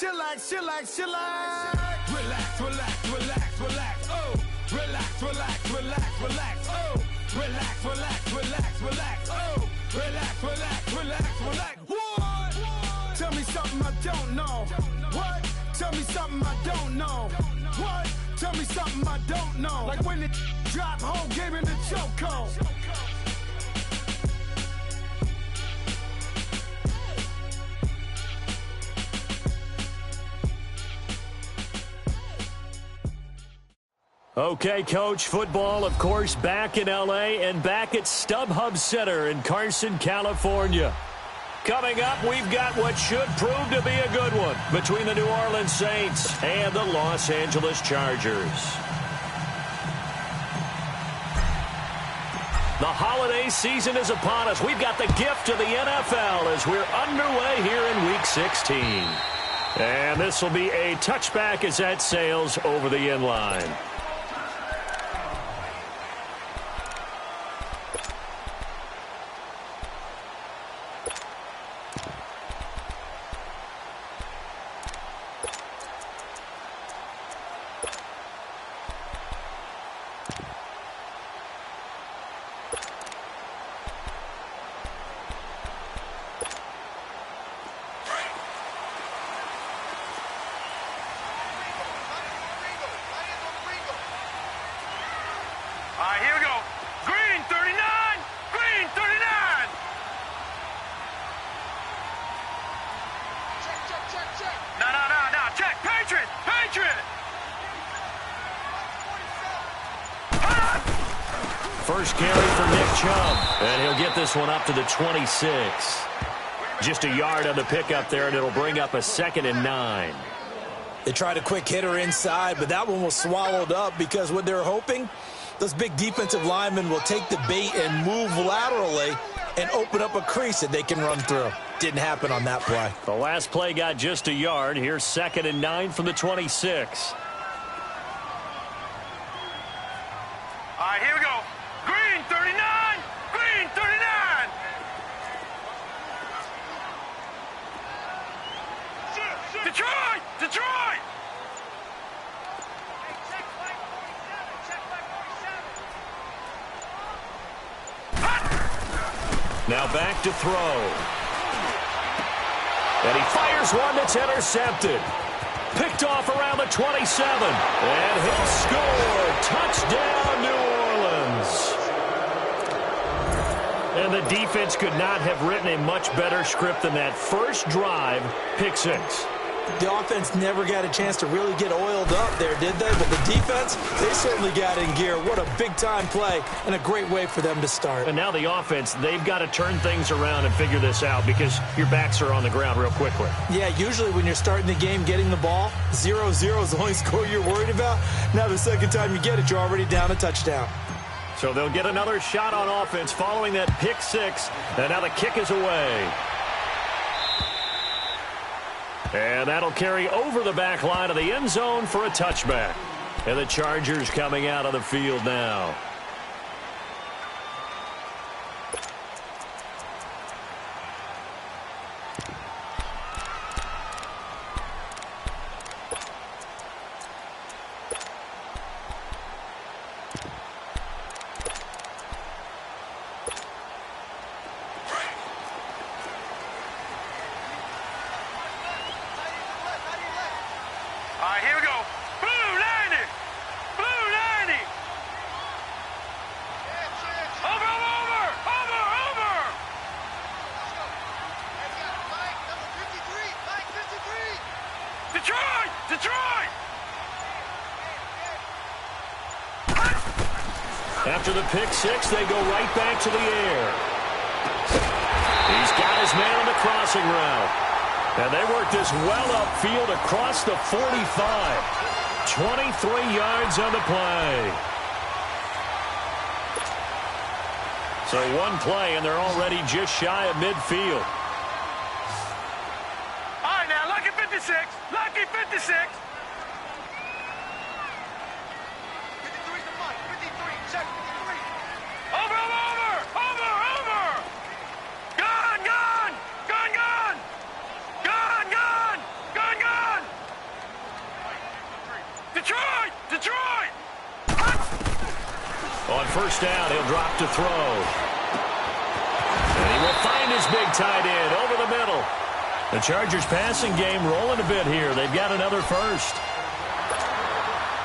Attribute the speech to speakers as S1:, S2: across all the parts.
S1: chillax, chillax, chillax. Relax, relax, relax, relax. Oh, relax, relax, relax, relax. Oh, relax, relax, relax, relax. Oh, relax, relax, relax, relax. What? Tell me something I don't know. What? Tell me something I don't know. What? Tell me something I don't know. Like when it drop, whole game in the chokehold.
S2: Okay, Coach, football, of course, back in L.A. and back at StubHub Center in Carson, California. Coming up, we've got what should prove to be a good one between the New Orleans Saints and the Los Angeles Chargers. The holiday season is upon us. We've got the gift of the NFL as we're underway here in Week 16. And this will be a touchback as that sails over the end line.
S3: Here we go. Green 39. Green 39. Check. No. Check. Patriot.
S2: First carry for Nick Chubb, and he'll get this one up to the 26. Just a yard on the pickup there, and it'll bring up a 2nd and 9.
S4: They tried a quick hitter inside, but that one was swallowed up because what they're hoping, those big defensive linemen will take the bait and move laterally and open up a crease that they can run through. Didn't happen on that play.
S2: The last play got just a yard. Here's 2nd and 9 from the 26.
S3: All right, here we go. Green 39. Green 39. Detroit.
S2: Now back to throw. And he fires one that's intercepted. Picked off around the 27. And he'll score. Touchdown, New Orleans. And the defense could not have written a much better script than that. First drive, pick 6.
S4: The offense never got a chance to really get oiled up there, did they? But the defense, they certainly got in gear. What a big-time play and a great way for them to start.
S2: And now the offense, they've got to turn things around and figure this out because your backs are on the ground real quickly.
S4: Yeah, usually when you're starting the game getting the ball, 0-0 is the only score you're worried about. Now the second time you get it, you're already down a touchdown.
S2: So they'll get another shot on offense following that pick 6. And now the kick is away. And that'll carry over the back line of the end zone for a touchback. And the Chargers coming out of the field now.
S3: Here we go. Blue 90. Over. Detroit.
S2: After the pick 6, they go right back to the air. He's got his man on the crossing route. And they work this well upfield across the 45. 23 yards on the play. So one play, and they're already just shy of midfield.
S3: All right, now, lucky 56. Lucky 56. 53's the money. 53. Check 53. Over. Gone. Detroit! Detroit!
S2: On first down, he'll drop to throw. And he will find his big tight end over the middle. The Chargers passing game rolling a bit here. They've got another first.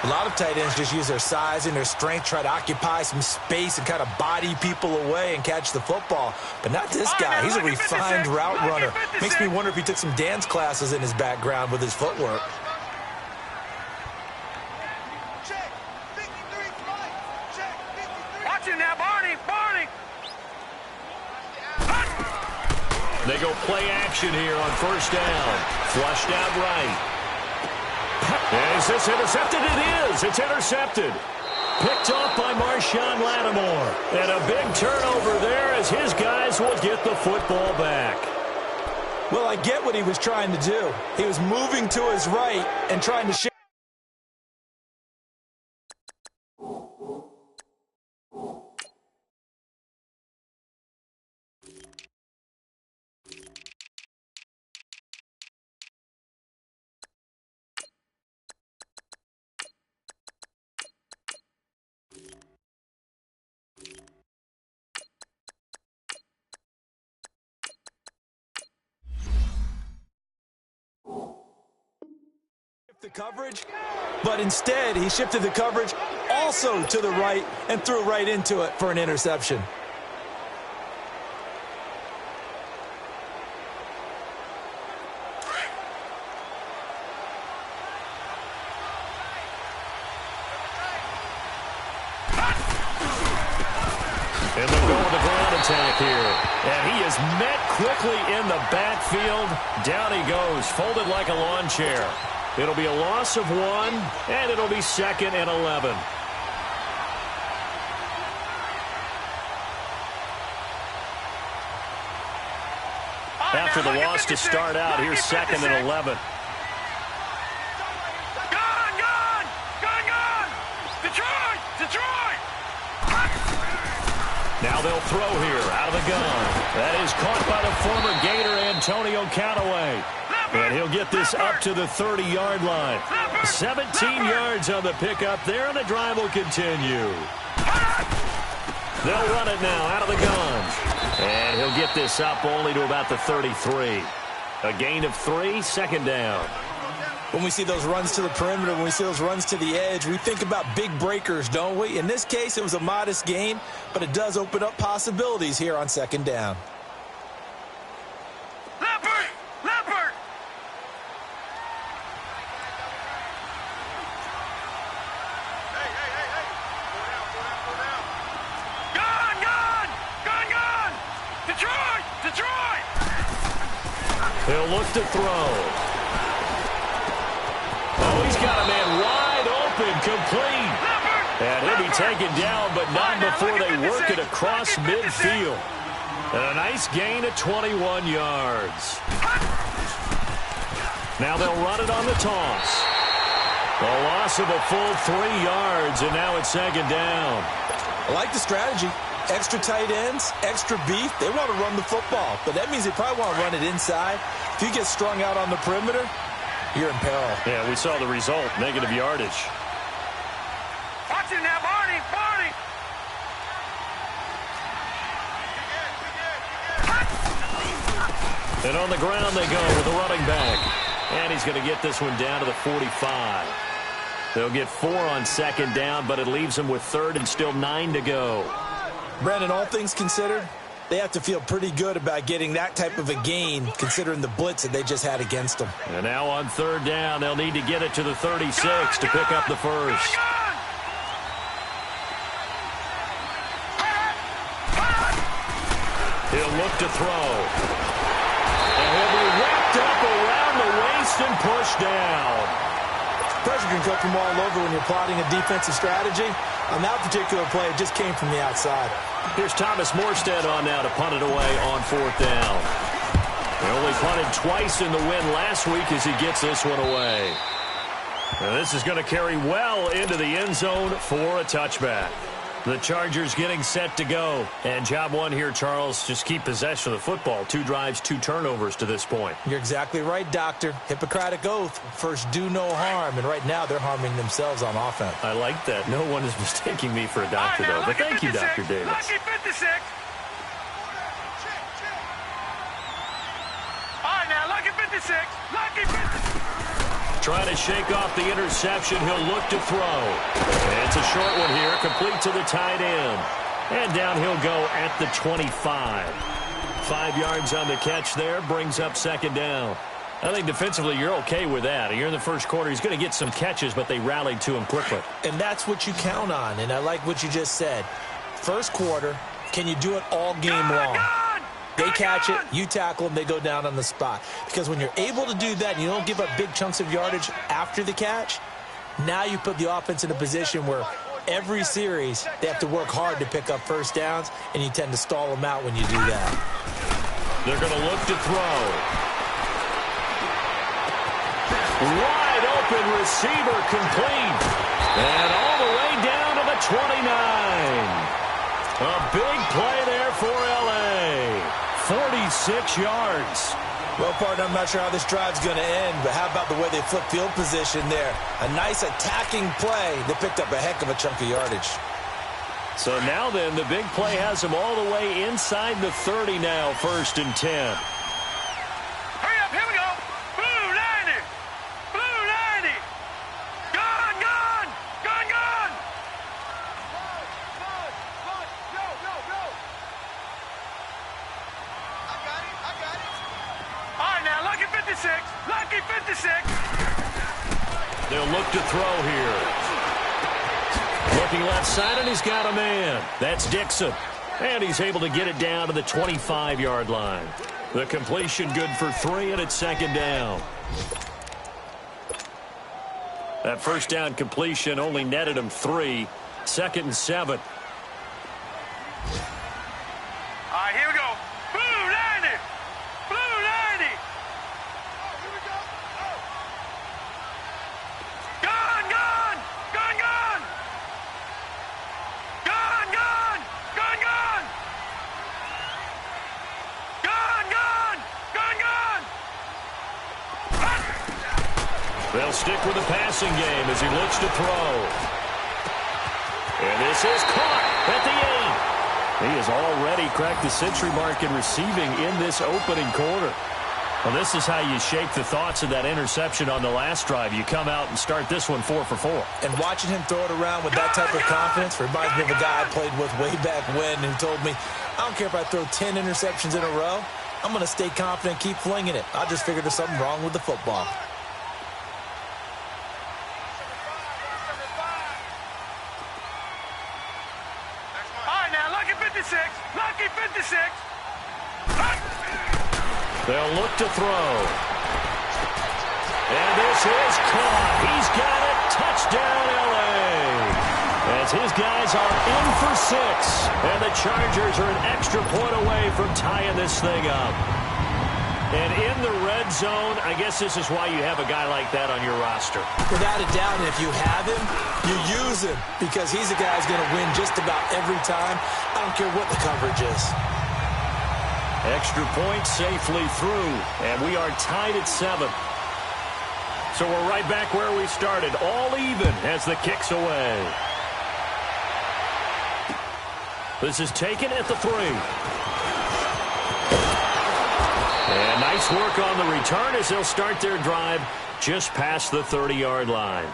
S4: A lot of tight ends just use their size and their strength, try to occupy some space and kind of body people away and catch the football. But not this guy. He's a refined route runner. Makes me wonder if he took some dance classes in his background with his footwork.
S3: Watch him now, Barney! Barney!
S2: They go play action here on first down. Flushed out right. Is this intercepted? It is. It's intercepted. Picked off by Marshawn Lattimore. And a big turnover there as his guys will get the football back.
S4: Well, I get what he was trying to do. He was moving to his right and trying to shift. The coverage, but instead he shifted the coverage also to the right and threw right into it for an interception.
S2: And they'll go with the ground attack here. And he is met quickly in the backfield. Down he goes, folded like a lawn chair. It'll be a loss of 1, and it'll be 2nd and 11. After the loss to start out, here's 2nd and 11.
S3: Gone! Detroit! Detroit!
S2: Now they'll throw here out of the gun. That is caught by the former Gator Antonio Callaway. And he'll get this up to the 30-yard line. 17 yards on the pickup there, and the drive will continue. They'll run it now out of the gun. And he'll get this up only to about the 33. A gain of 3, 2nd down.
S4: When we see those runs to the perimeter, when we see those runs to the edge, we think about big breakers, don't we? In this case, it was a modest gain, but it does open up possibilities here on 2nd down.
S2: He'll look to throw. Oh, he's got a man wide open, complete. And he'll be taken down, but not before they work it across midfield. And a nice gain of 21 yards. Now they'll run it on the toss. A loss of a full 3 yards, and now it's 2nd down.
S4: I like the strategy. Extra tight ends, extra beef. They want to run the football, but that means they probably want to run it inside. If you get strung out on the perimeter, you're in peril.
S2: Yeah, we saw the result, negative yardage.
S3: Watch it now, Barney! Barney!
S2: And on the ground they go with the running back. And he's going to get this one down to the 45. They'll get 4 on 2nd down, but it leaves them with 3rd and still 9 to go.
S4: Brandon, all things considered, they have to feel pretty good about getting that type of a gain, considering the blitz that they just had against them.
S2: And now on 3rd down, they'll need to get it to the 36 to pick up the first. He'll look to throw. And he'll be wrapped up around the waist and pushed down.
S4: Pressure can come from all over when you're plotting a defensive strategy. On that particular play, it just came from the outside.
S2: Here's Thomas Morstead on now to punt it away on 4th down. He only punted twice in the win last week as he gets this one away. And this is going to carry well into the end zone for a touchback. The Chargers getting set to go. And job one here, Charles, just keep possession of the football. 2 drives, 2 turnovers to this point.
S4: You're exactly right, Doctor. Hippocratic oath. First, do no harm. And right now, they're harming themselves on offense.
S2: I like that. No one is mistaking me for a doctor,
S3: All right, now,
S2: though. But thank you, Dr. Davis.
S3: Lucky 56. All right, now, lucky 56. Lucky 56.
S2: Trying to shake off the interception. He'll look to throw. And it's a short one here, complete to the tight end. And down he'll go at the 25. 5 yards on the catch there, brings up second down. I think defensively you're okay with that. You're in the first quarter. He's going to get some catches, but they rallied to him quickly.
S4: And that's what you count on, and I like what you just said. First quarter, can you do it all game long? They catch it, you tackle them, they go down on the spot. Because when you're able to do that and you don't give up big chunks of yardage after the catch, now you put the offense in a position where every series they have to work hard to pick up first downs, and you tend to stall them out when you do that.
S2: They're going to look to throw. Wide open receiver complete. And all the way down to the 29. A big play there for L.A. 46 yards.
S4: Well, partner, I'm not sure how this drive's going to end, but how about the way they flip field position there? A nice attacking play. They picked up a heck of a chunk of yardage.
S2: So now then, the big play has them all the way inside the 30 now, 1st and 10.
S3: Hurry up, here we go. Blue 90. Blue 90. Gone, gone. Gone, gone. Go. I got it. All right, now, lucky 56. Lucky 56.
S2: They'll look to throw here. Looking left side, and he's got a man. That's Dixon. And he's able to get it down to the 25-yard line. The completion good for 3, and it's second down. That first down completion only netted him 3. 2nd and 7.
S3: All right, here we go. Blue 90. Blue 90. Here we go. Gone, gone. Gone, gone. Gone, gone. Gone, gone. Gone, gone. Gone, gone.
S2: They'll stick with the passing game as he looks to throw. And this is caught at the 8. He has already cracked the century mark in receiving in this opening quarter. Well, this is how you shape the thoughts of that interception on the last drive. You come out and start this one 4 for 4.
S4: And watching him throw it around with that type of confidence reminds me of a guy I played with way back when who told me, I don't care if I throw 10 interceptions in a row. I'm going to stay confident and keep flinging it. I just figured there's something wrong with the football.
S3: All right, now, lucky 56. Lucky 56.
S2: They'll look to throw. And this is caught. He's got it. Touchdown, L.A. As his guys are in for 6. And the Chargers are an extra point away from tying this thing up. And in the red zone, I guess this is why you have a guy like that on your roster.
S4: Without a doubt, and if you have him, you use him because he's a guy who's going to win just about every time. I don't care what the coverage is.
S2: Extra point safely through, and we are tied at 7. So we're right back where we started, all even as the kick's away. This is taken at the 3. And nice work on the return as they'll start their drive just past the 30-yard line.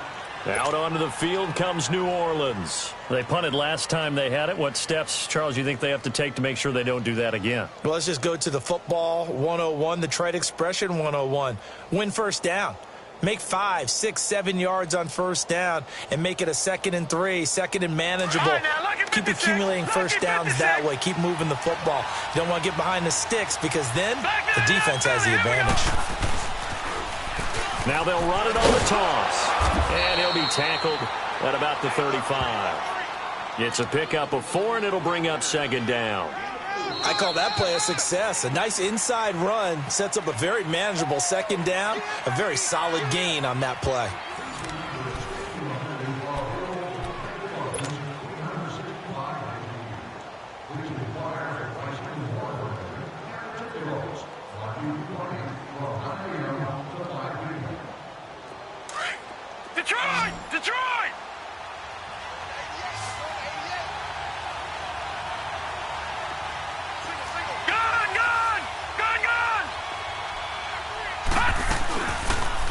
S2: Out onto the field comes New Orleans. They punted last time they had it. What steps, Charles, you think they have to take to make sure they don't do that again?
S4: Well, let's just go to the football 101, the trade expression 101. Win first down. Make 5, 6, 7 yards on first down and make it a 2nd and 3, 2nd and manageable.
S3: Right, now,
S4: keep accumulating first downs that way. Keep moving the football. You don't want to get behind the sticks because then the defense has the advantage.
S2: Now they'll run it on the toss. And he'll be tackled at about the 35. It's a pickup of 4, and it'll bring up second down.
S4: I call that play a success. A nice inside run sets up a very manageable second down. A very solid gain on that play.
S3: Detroit! Detroit! Gun! Gun! Gun! Gun!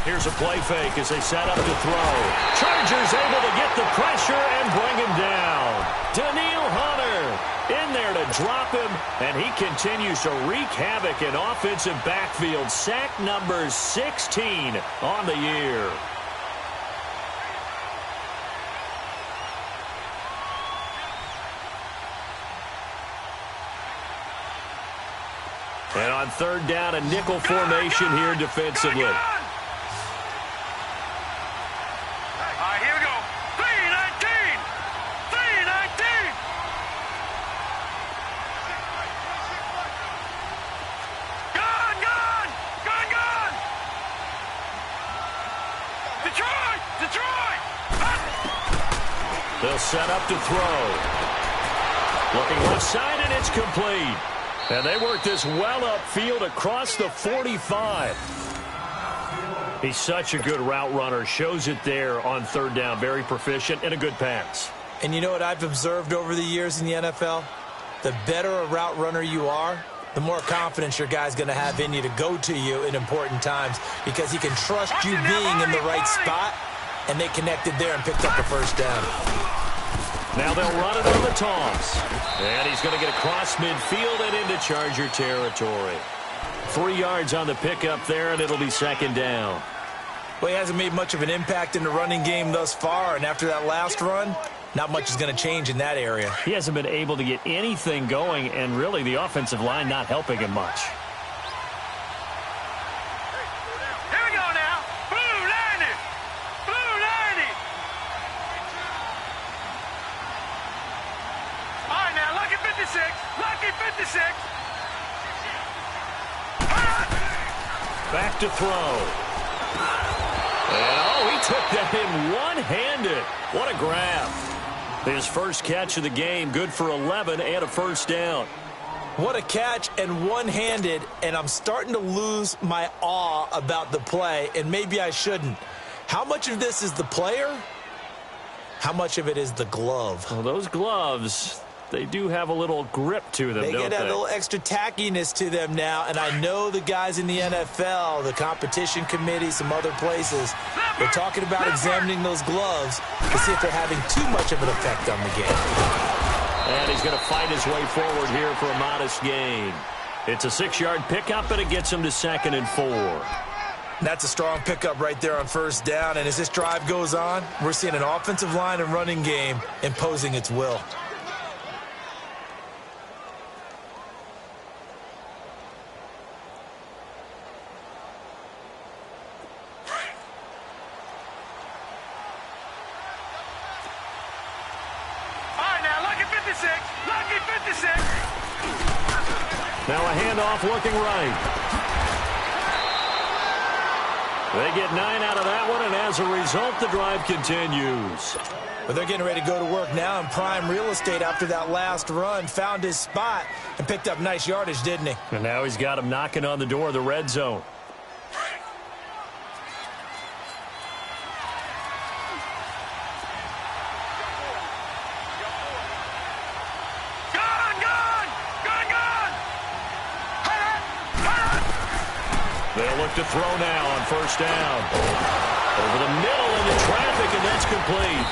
S2: Here's a play fake as they set up to throw. Chargers able to get the pressure and bring him down. Daniil Hunter in there to drop him, and he continues to wreak havoc in offensive backfield. Sack number 16 on the year. And on third down, a nickel formation here defensively.
S3: All right, here we go. 3-19. 3-19. Gun, gun, gun, gun. Detroit, Detroit.
S2: They'll set up to throw. Looking left side, and it's complete. And they work this well upfield across the 45. He's such a good route runner. Shows it there on third down. Very proficient and a good pass.
S4: And you know what I've observed over the years in the NFL? The better a route runner you are, the more confidence your guy's going to have in you to go to you in important times because he can trust you being in the right spot, and they connected there and picked up the first down.
S2: Now they'll run it on the toss. And he's going to get across midfield and into Charger territory. 3 yards on the pickup there, and it'll be second down.
S4: Well, he hasn't made much of an impact in the running game thus far, and after that last run, not much is going to change in that area.
S2: He hasn't been able to get anything going, and really the offensive line not helping him much.
S3: Here we go now. Blue 90. Blue 90. All right, now, lucky 56. Lucky 56.
S2: Back to throw. And, oh, he took that in one-handed. What a grab. His first catch of the game, good for 11 and a first down.
S4: What a catch and one-handed, and I'm starting to lose my awe about the play, and maybe I shouldn't. How much of this is the player? How much of it is the glove?
S2: Well, those gloves, they do have a little grip to them,
S4: They
S2: don't
S4: get a
S2: they?
S4: little extra tackiness to them now, and I know the guys in the NFL, the competition committee, some other places, they're talking about examining those gloves to see if they're having too much of an effect on the game.
S2: And he's going to fight his way forward here for a modest gain. It's a 6-yard pickup, and it gets him to 2nd and 4.
S4: That's a strong pickup right there on first down, and as this drive goes on, we're seeing an offensive line and running game imposing its will.
S2: Now a handoff looking right. They get 9 out of that one, and as a result, the drive continues.
S4: But they're getting ready to go to work now in prime real estate after that last run. Found his spot and picked up nice yardage, didn't he?
S2: And now he's got him knocking on the door of the red zone. They'll look to throw now on first down. Over the middle into traffic, and that's complete.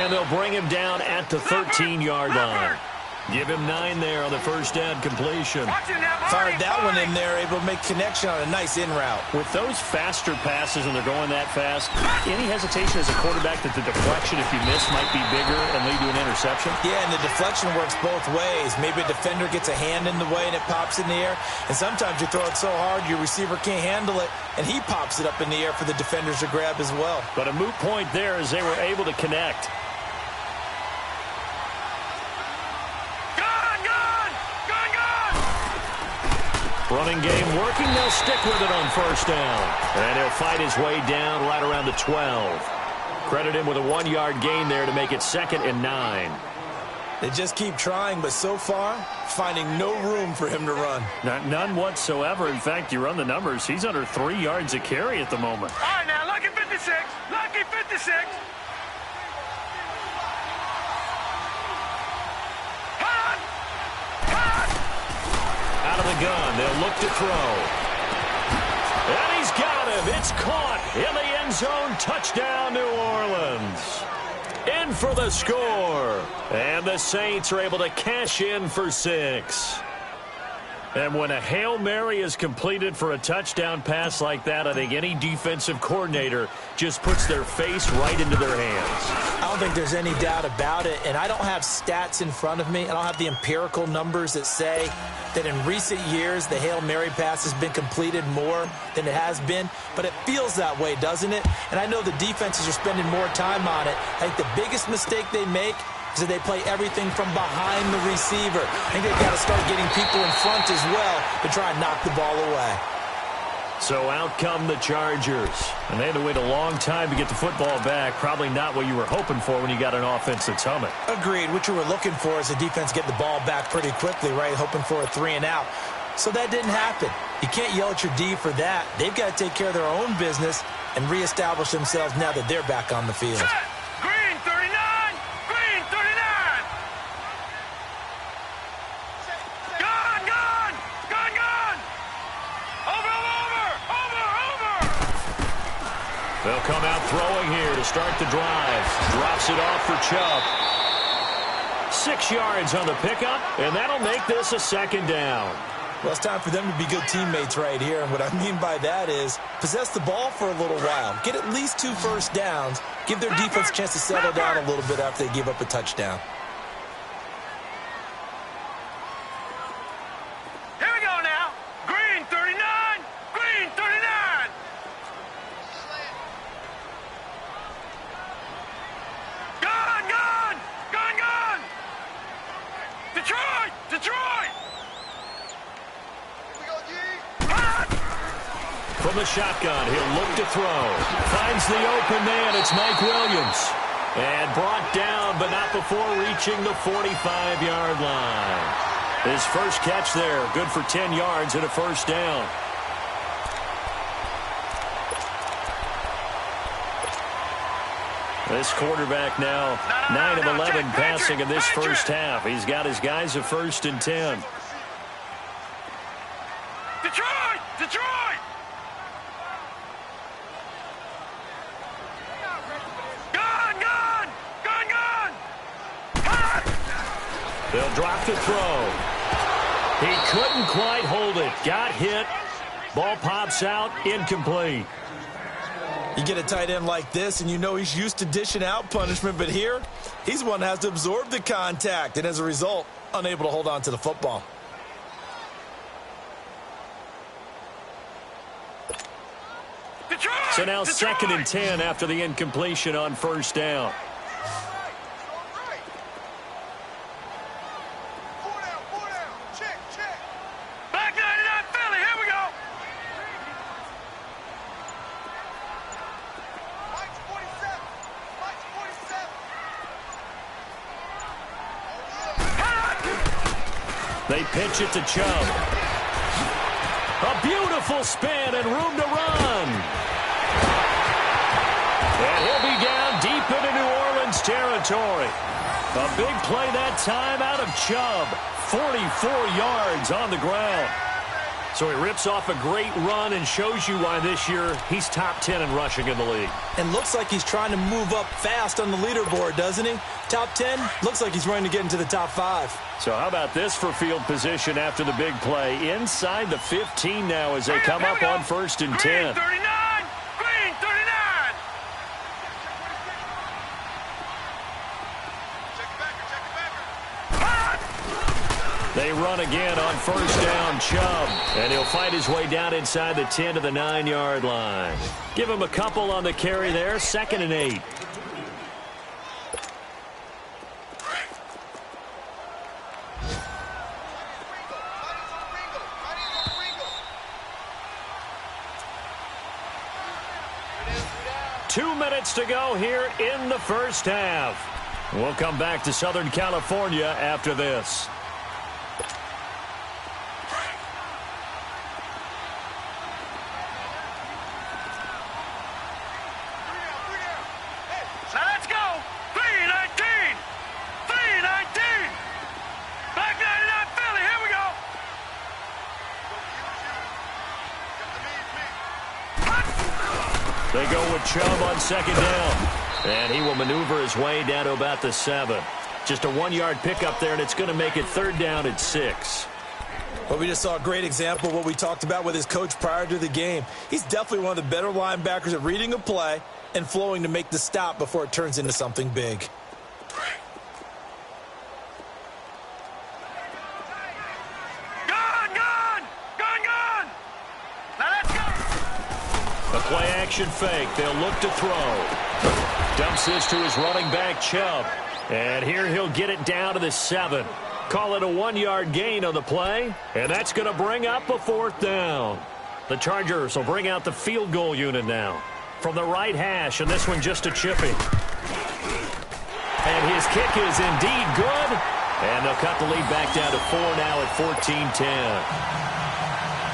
S2: And they'll bring him down at the 13-yard line. Give him 9 there on the first down completion.
S4: Fired that one in there, able to make connection on a nice in route.
S2: With those faster passes and they're going that fast, any hesitation as a quarterback that the deflection, if you miss, might be bigger and lead to an interception?
S4: Yeah, and the deflection works both ways. Maybe a defender gets a hand in the way and it pops in the air. And sometimes you throw it so hard your receiver can't handle it, and he pops it up in the air for the defenders to grab as well.
S2: But a moot point there as they were able to connect. Running game working. They'll stick with it on first down. And he'll fight his way down right around the 12. Credit him with a 1-yard gain there to make it 2nd and 9.
S4: They just keep trying, but so far, finding no room for him to run.
S2: None whatsoever. In fact, you run the numbers. He's under 3 yards a carry at the moment.
S3: All right, now, look at 56. 56. Lucky 56. Hot. Hot.
S2: Out of the gun, they'll look to throw. And he's got him. It's caught in the end zone. Touchdown, New Orleans. In for the score. And the Saints are able to cash in for 6. And when a Hail Mary is completed for a touchdown pass like that, I think any defensive coordinator just puts their face right into their hands.
S4: I don't think there's any doubt about it, and I don't have stats in front of me. I don't have the empirical numbers that say that in recent years the Hail Mary pass has been completed more than it has been, but it feels that way, doesn't it? And I know the defenses are spending more time on it. I think the biggest mistake they make is that they play everything from behind the receiver. I think they've got to start getting people in front as well to try and knock the ball away.
S2: So out come the Chargers. And they had to wait a long time to get the football back. Probably not what you were hoping for when you got an offense that's humming.
S4: Agreed. What you were looking for is the defense get the ball back pretty quickly, right? Hoping for a 3 and out. So that didn't happen. You can't yell at your D for that. They've got to take care of their own business and reestablish themselves now that they're back on the field.
S3: Set. Green 39. Green 39. Gone, gone. Gone, gone. Over, over, over, over.
S2: They'll come out throwing here to start the drive. Drops it off for Chubb. 6 yards on the pickup, and that'll make this a second down.
S4: Well, it's time for them to be good teammates right here. And what I mean by that is possess the ball for a little while. Get at least 2 first downs. Give their defense a chance to settle down a little bit after they give up a touchdown.
S3: Here we go now. Green 39. Green 39. Gone, gone. Gone, gone. Detroit. Detroit.
S2: From the shotgun, he'll look to throw. Finds the open man. It's Mike Williams. And brought down, but not before reaching the 45-yard line. His first catch there, good for 10 yards and a first down. This quarterback now 9 of 11 passing in this first half. He's got his guys a 1st and 10.
S3: Detroit! Detroit! Gone! Gone! Gone! Gone! Hot!
S2: They'll drop the throw. He couldn't quite hold it. Got hit. Ball pops out. Incomplete.
S4: You get a tight end like this, and you know he's used to dishing out punishment, but here, he's the one that has to absorb the contact, and as a result, unable to hold on to the football.
S3: Detroit!
S2: So now
S3: Detroit!
S2: 2nd and 10 after the incompletion on first down.
S3: Back 99 Philly, here we go!
S2: They pitch it to Chubb. A beautiful spin and room to run. And he'll be down deep into New Orleans territory. A big play that time out of Chubb. 44 yards on the ground. So he rips off a great run and shows you why this year he's top 10 in rushing in the league.
S4: And looks like he's trying to move up fast on the leaderboard, doesn't he? Top 10, looks like he's running to get into the top 5.
S2: So how about this for field position after the big play? Inside the 15 now as they come up on 1st and 10.
S3: Green 39! Green 39!
S2: They run again on first down, Chubb. And he'll fight his way down inside the 10 to the 9-yard line. Give him a couple on the carry there, 2nd and 8. Two minutes to go here in the first half. We'll come back to Southern California after this. with Chubb on second down. And he will maneuver his way down to about the 7. Just a 1-yard pickup there, and it's going to make it 3rd down at 6.
S4: Well, we just saw a great example of what we talked about with his coach prior to the game. He's definitely one of the better linebackers at reading a play and flowing to make the stop before it turns into something big.
S2: A play-action fake. They'll look to throw. Dumps this to his running back, Chubb. And here he'll get it down to the 7. Call it a 1-yard gain on the play. And that's going to bring up a 4th down. The Chargers will bring out the field goal unit now. From the right hash, and this one just a chipping. And his kick is indeed good. And they'll cut the lead back down to 4 now at 14-10.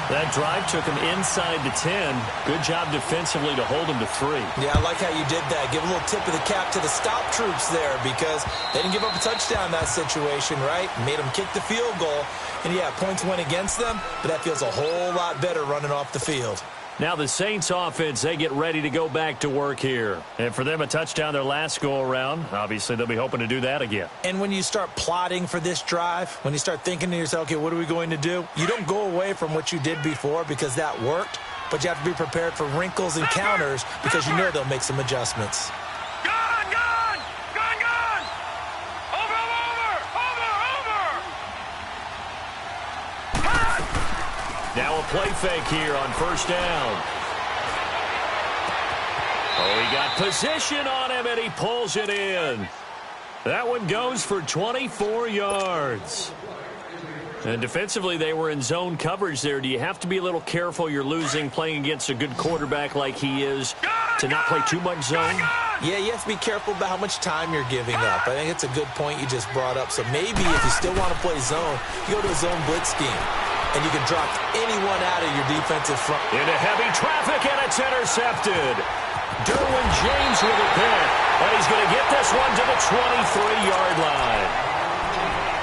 S2: That drive took him inside the 10. Good job defensively to hold him to 3.
S4: Yeah, I like how you did that. Give a little tip of the cap to the stop troops there because they didn't give up a touchdown in that situation, right? Made them kick the field goal. And, yeah, points went against them, but that feels a whole lot better running off the field.
S2: Now the Saints offense, they get ready to go back to work here. And for them, a touchdown their last go-around. Obviously, they'll be hoping to do that again.
S4: And when you start plotting for this drive, when you start thinking to yourself, okay, what are we going to do? You don't go away from what you did before because that worked, but you have to be prepared for wrinkles and counters because you know they'll make some adjustments.
S2: Now a play fake here on 1st down. Oh, he got position on him, and he pulls it in. That one goes for 24 yards. And defensively, they were in zone coverage there. Do you have to be a little careful you're losing playing against a good quarterback like he is to not play too much zone?
S4: Yeah, you have to be careful about how much time you're giving up. I think it's a good point you just brought up. So maybe if you still want to play zone, you go to a zone blitz scheme. And you can drop anyone out of your defensive front.
S2: Into heavy traffic, and it's intercepted. Derwin James with a pick. And he's going to get this one to the 23-yard line.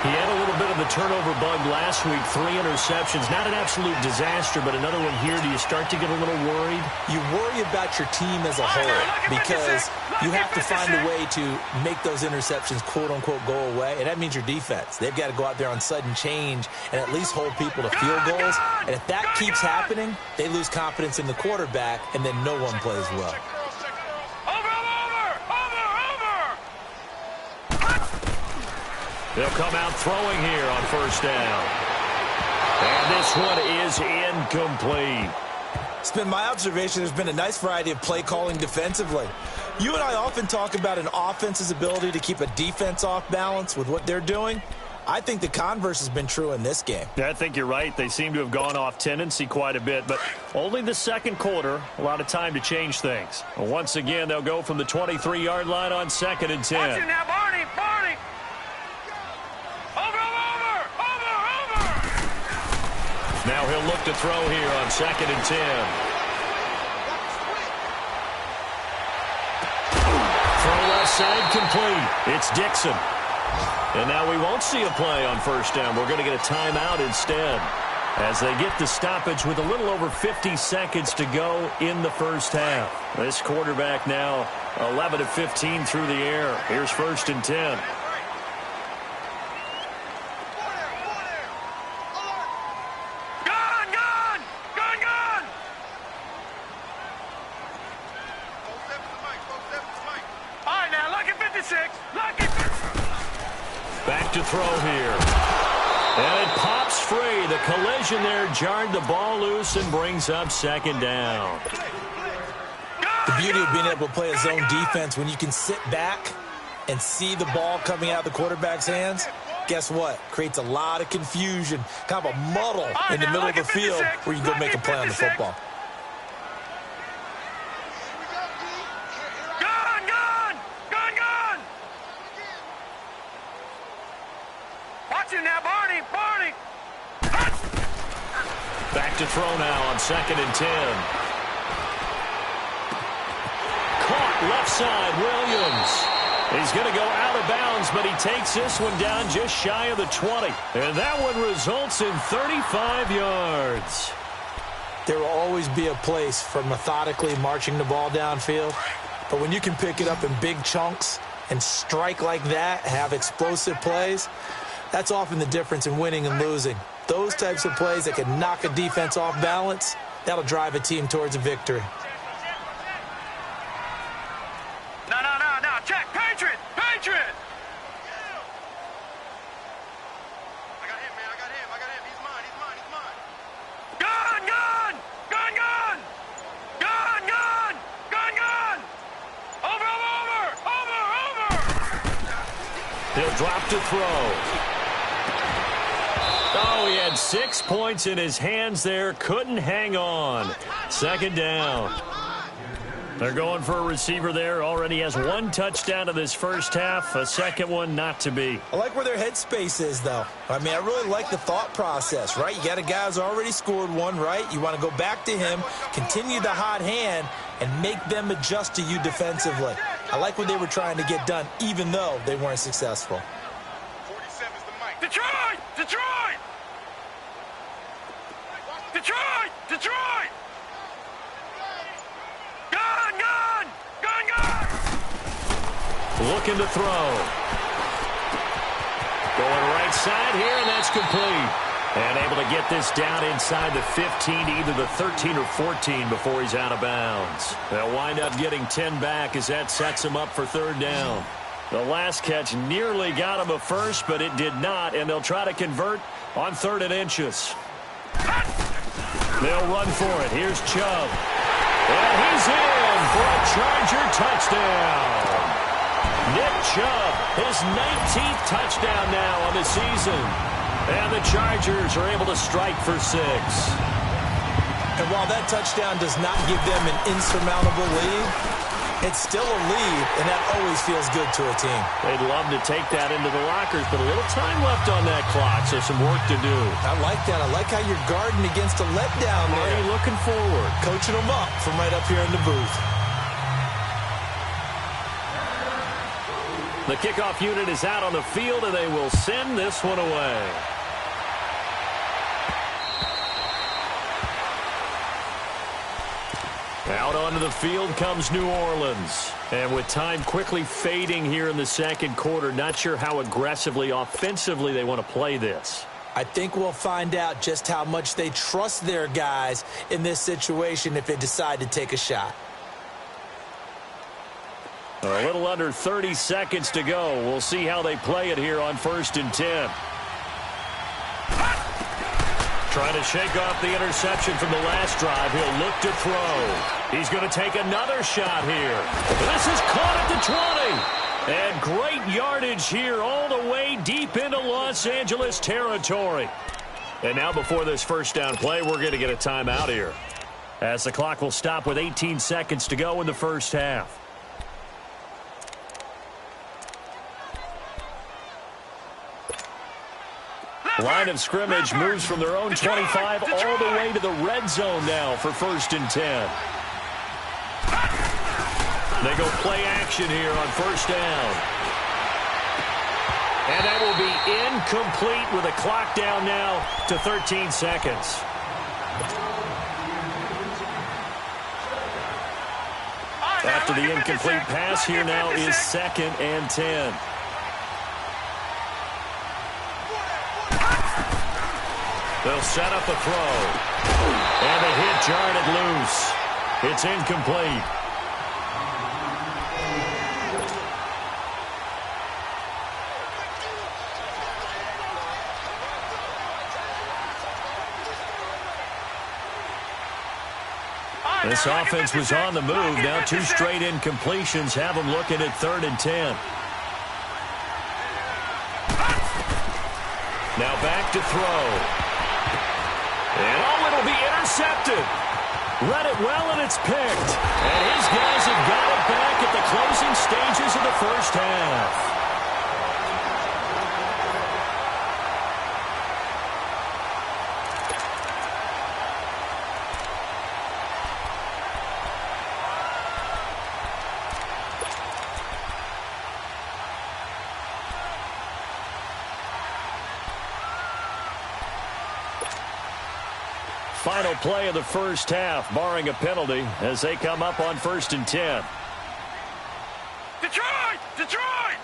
S2: He had a little bit of the turnover bug last week. 3 interceptions. Not an absolute disaster, but another one here. Do you start to get a little worried?
S4: You worry about your team as a whole because you have to find a way to make those interceptions, quote-unquote, go away. And that means your defense. They've got to go out there on sudden change and at least hold people to field goals. And if that keeps happening, they lose confidence in the quarterback, and then no one plays well.
S2: They'll come out throwing here on 1st down. And this one is incomplete.
S4: It's been my observation there's been a nice variety of play calling defensively. You and I often talk about an offense's ability to keep a defense off balance with what they're doing. I think the converse has been true in this game.
S2: Yeah, I think you're right. They seem to have gone off tendency quite a bit, but only the second quarter, a lot of time to change things. Once again, they'll go from the 23-yard line on 2nd and 10.
S3: Watch it now, Barney, Barney.
S2: Now he'll look to throw here on 2nd and 10. Throw left side complete. It's Dixon. And now we won't see a play on 1st down. We're going to get a timeout instead as they get the stoppage with a little over 50 seconds to go in the first half. This quarterback now 11 of 15 through the air. Here's 1st and 10. Back to throw here. And it pops free. The collision there jarred the ball loose and brings up 2nd down.
S4: The beauty of being able to play a zone defense when you can sit back and see the ball coming out of the quarterback's hands, guess what? Creates a lot of confusion, kind of a muddle in the middle of the field where you can go make a play on the football.
S3: Now, Barney, Barney.
S2: Back to throw now on 2nd and 10. Caught left side, Williams. He's going to go out of bounds, but he takes this one down just shy of the 20. And that one results in 35 yards.
S4: There will always be a place for methodically marching the ball downfield. But when you can pick it up in big chunks and strike like that, have explosive plays, that's often the difference in winning and losing. Those types of plays that can knock a defense off balance, that'll drive a team towards a victory.
S3: No. Check. Patriot. I got him, man. He's mine. Gun. Over.
S2: He'll drop to throw. Oh, he had 6 points in his hands there. Couldn't hang on. Second down. They're going for a receiver there. Already has 1 touchdown in this first half. A second one not to be.
S4: I like where their headspace is, though. I mean, I really like the thought process, right? You got a guy who's already scored one, right? You want to go back to him, continue the hot hand, and make them adjust to you defensively. I like what they were trying to get done, even though they weren't successful.
S3: 47's the mic. Detroit! Gun!
S2: Looking to throw. Going right side here, and that's complete. And able to get this down inside the 15 to either the 13 or 14 before he's out of bounds. They'll wind up getting 10 back as that sets him up for third down. The last catch nearly got him a first, but it did not, and they'll try to convert on 3rd and inches. They'll run for it. Here's Chubb. And he's in for a Charger touchdown. Nick Chubb, his 19th touchdown now on the season. And the Chargers are able to strike for 6.
S4: And while that touchdown does not give them an insurmountable lead, it's still a lead, and that always feels good to a team.
S2: They'd love to take that into the lockers, but a little time left on that clock, so some work to do.
S4: I like that. I like how you're guarding against a letdown there.
S2: Marty looking forward.
S4: Coaching them up from right up here in the booth.
S2: The kickoff unit is out on the field, and they will send this one away. Out onto the field comes New Orleans. And with time quickly fading here in the second quarter, not sure how aggressively, offensively they want to play this.
S4: I think we'll find out just how much they trust their guys in this situation if they decide to take a shot.
S2: A little under 30 seconds to go. We'll see how they play it here on 1st and 10. Trying to shake off the interception from the last drive. He'll look to throw. He's going to take another shot here. This is caught at the 20. And great yardage here all the way deep into Los Angeles territory. And now before this first down play, we're going to get a timeout here, as the clock will stop with 18 seconds to go in the first half. Line of scrimmage moves from their own 25 all the way to the red zone now for 1st and 10. They go play action here on 1st down. And that will be incomplete with a clock down now to 13 seconds. After the incomplete pass, here now is 2nd and 10. They'll set up a throw. And the hit jarred it loose. It's incomplete. This offense was on the move. Now 2 straight incompletions have them looking at 3rd and 10. Now back to throw. And it'll be intercepted. Read it well, and it's picked. And his guys have got it back at the closing stages of the first half. final play of the first half, barring a penalty, as they come up on 1st and 10.
S3: Detroit! Detroit!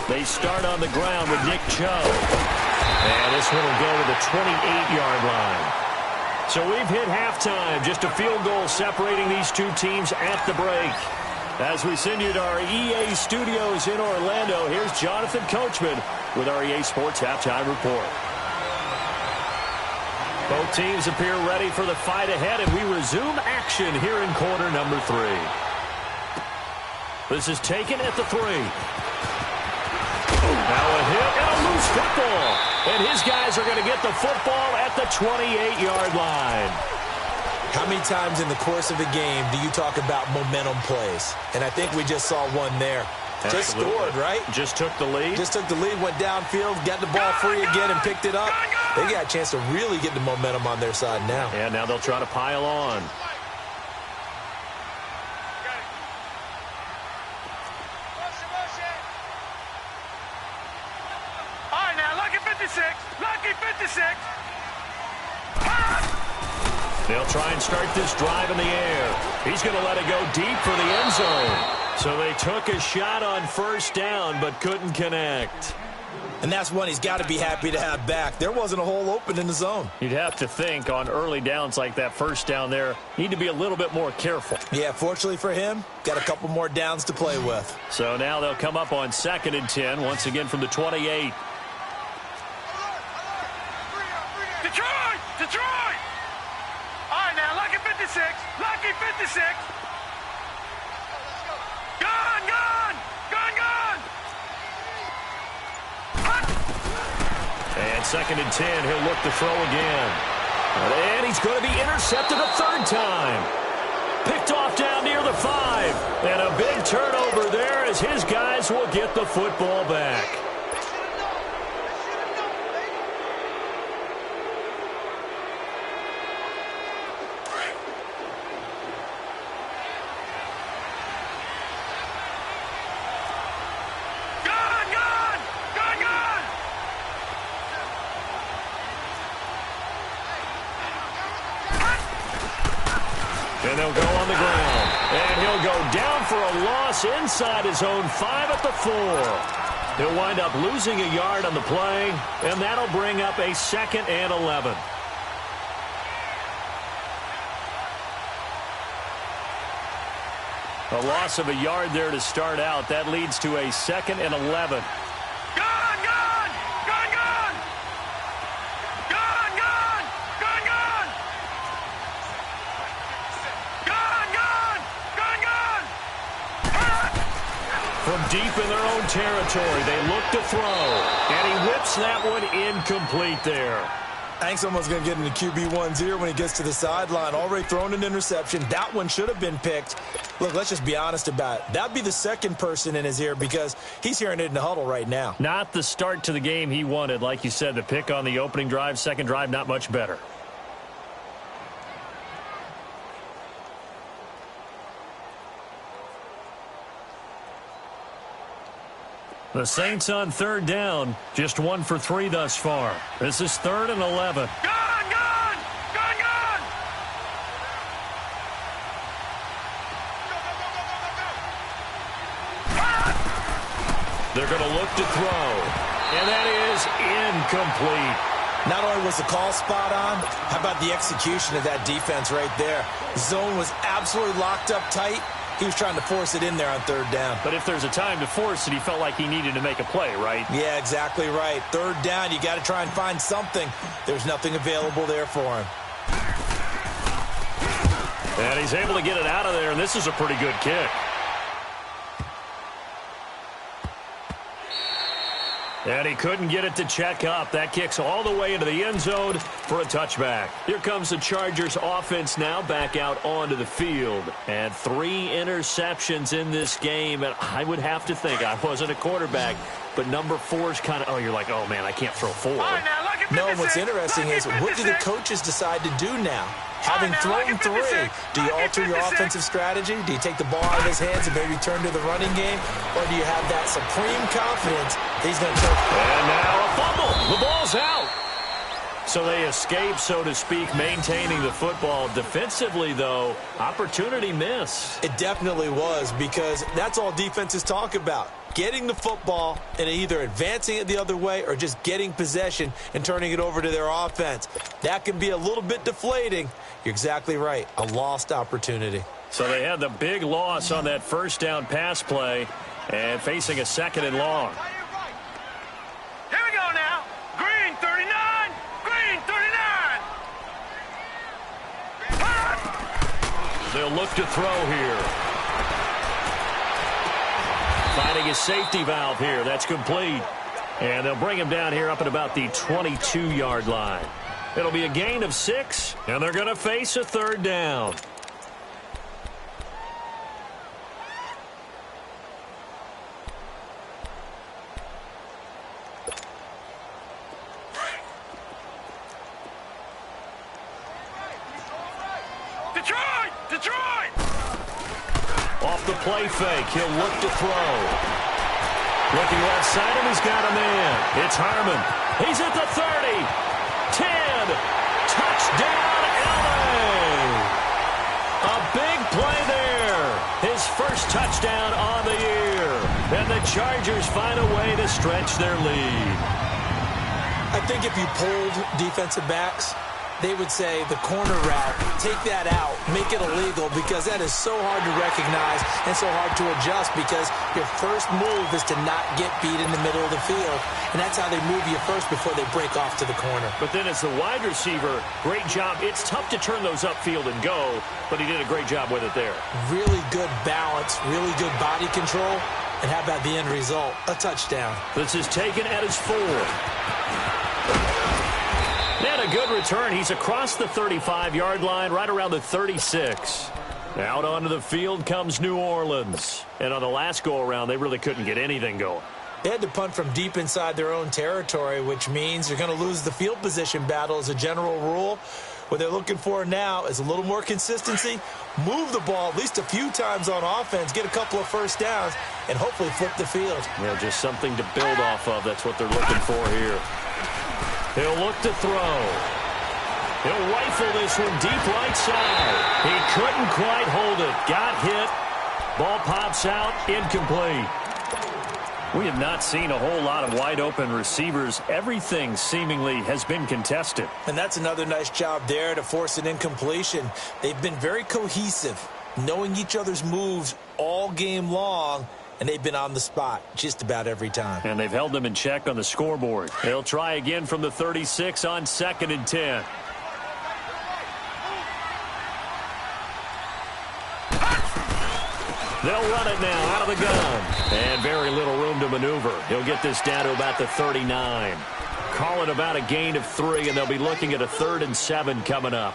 S2: They start on the ground with Nick Chubb. And this one will go to the 28-yard line. So we've hit halftime. Just a field goal separating these two teams at the break. As we send you to our EA studios in Orlando, here's Jonathan Coachman with our EA Sports Halftime Report. Both teams appear ready for the fight ahead, and we resume action here in quarter number 3. This is taken at the 3. Now a hit and a loose football. And his guys are going to get the football at the 28-yard line.
S4: How many times in the course of a game do you talk about momentum plays? And I think we just saw one there.
S2: Absolutely.
S4: Just scored, right?
S2: Just took the lead.
S4: Just took the lead, went downfield, got the ball free again, and picked it up. They got a chance to really get the momentum on their side now.
S2: And now they'll try to pile on.
S3: All right, now, lucky 56. Lucky 56.
S2: They'll try and start this drive in the air. He's going to let it go deep for the end zone. So they took a shot on 1st down, but couldn't connect.
S4: And that's one he's got to be happy to have back. There wasn't a hole open in the zone.
S2: You'd have to think on early downs like that 1st down there, need to be a little bit more careful.
S4: Yeah, fortunately for him, got a couple more downs to play with.
S2: So now they'll come up on 2nd and 10, once again from the 28.
S3: Detroit! Detroit! All right, now, lucky 56. Lucky 56. Gone, gone! Gone, gone!
S2: And 2nd and 10, he'll look to throw again. And he's going to be intercepted a 3rd time. Picked off down near the 5. And a big turnover there as his guys will get the football back. And they'll go on the ground. And he'll go down for a loss inside his own 5 at the 4. He'll wind up losing a yard on the play, and that'll bring up a 2nd and 11. A loss of a yard there to start out. That leads to a 2nd and 11. From deep in their own territory, they look to throw. And he whips that one incomplete there.
S4: I think someone's going to get into QB1-0 when he gets to the sideline. Already thrown an interception. That one should have been picked. Look, let's just be honest about it. That'd be the 2nd person in his ear because he's hearing it in the huddle right now.
S2: Not the start to the game he wanted. Like you said, the pick on the opening drive, 2nd drive, not much better. The Saints on 3rd down, just 1 for 3 thus far. This is 3rd and 11.
S3: Gone, gone, gone, gone.
S2: They're going to look to throw, and that is incomplete.
S4: Not only was the call spot on, how about the execution of that defense right there? Zone was absolutely locked up tight. He was trying to force it in there on 3rd down.
S2: But if there's a time to force it, he felt like he needed to make a play, right?
S4: Yeah, exactly right. 3rd down, you got to try and find something. There's nothing available there for him.
S2: And he's able to get it out of there, and this is a pretty good kick. And he couldn't get it to check up. That kicks all the way into the end zone for a touchback. Here comes the Chargers offense now back out onto the field. And 3 interceptions in this game. And I would have to think, I wasn't a quarterback, but number 4's kind of, oh, you're like, oh, man, I can't throw 4.
S4: No, what's interesting is what do the coaches decide to do now? Having thrown 3, do you alter your offensive strategy? Do you take the ball out of his hands and maybe turn to the running game? Or do you have that supreme confidence that he's going to take?
S2: And now a fumble. The ball's out. So they escape, so to speak, maintaining the football. Defensively, though, opportunity miss.
S4: It definitely was, because that's all defenses talk about. Getting the football and either advancing it the other way or just getting possession and turning it over to their offense. That can be a little bit deflating. You're exactly right. A lost opportunity.
S2: So they had the big loss on that first down pass play and facing a 2nd and long.
S3: Here we go now. Green 39. Green 39.
S2: They'll look to throw here. Finding his safety valve here. That's complete. And they'll bring him down here up at about the 22-yard line. It'll be a gain of 6, and they're going to face a 3rd down.
S3: Detroit!
S2: Off the play fake, he'll look to throw. Looking left side, and he's got a man. It's Harmon. He's at the 30. 10. Touchdown, LA. A big play there. His first touchdown on the year. And the Chargers find a way to stretch their lead.
S4: I think if you polled defensive backs, they would say the corner route, take that out, make it illegal, because that is so hard to recognize and so hard to adjust, because your first move is to not get beat in the middle of the field, and that's how they move you first before they break off to the corner.
S2: But then as the wide receiver, great job. It's tough to turn those upfield and go, but he did a great job with it there.
S4: Really good balance, really good body control, and how about the end result? A touchdown.
S2: This is taken at his 4. And a good return. He's across the 35-yard line, right around the 36. Out onto the field comes New Orleans. And on the last go-around, they really couldn't get anything going.
S4: They had to punt from deep inside their own territory, which means you're going to lose the field position battle as a general rule. What they're looking for now is a little more consistency, move the ball at least a few times on offense, get a couple of first downs, and hopefully flip the field.
S2: Yeah, just something to build off of. That's what they're looking for here. He'll look to throw. He'll rifle this one deep right side. He couldn't quite hold it. Got hit. Ball pops out. Incomplete. We have not seen a whole lot of wide-open receivers. Everything seemingly has been contested.
S4: And that's another nice job there to force an incompletion. They've been very cohesive, knowing each other's moves all game long, and they've been on the spot just about every time.
S2: And they've held them in check on the scoreboard. They'll try again from the 36 on 2nd and 10. They'll run it now out of the gun. And very little room to maneuver. He'll get this down to about the 39. Call it about a gain of 3, and they'll be looking at a 3rd and 7 coming up.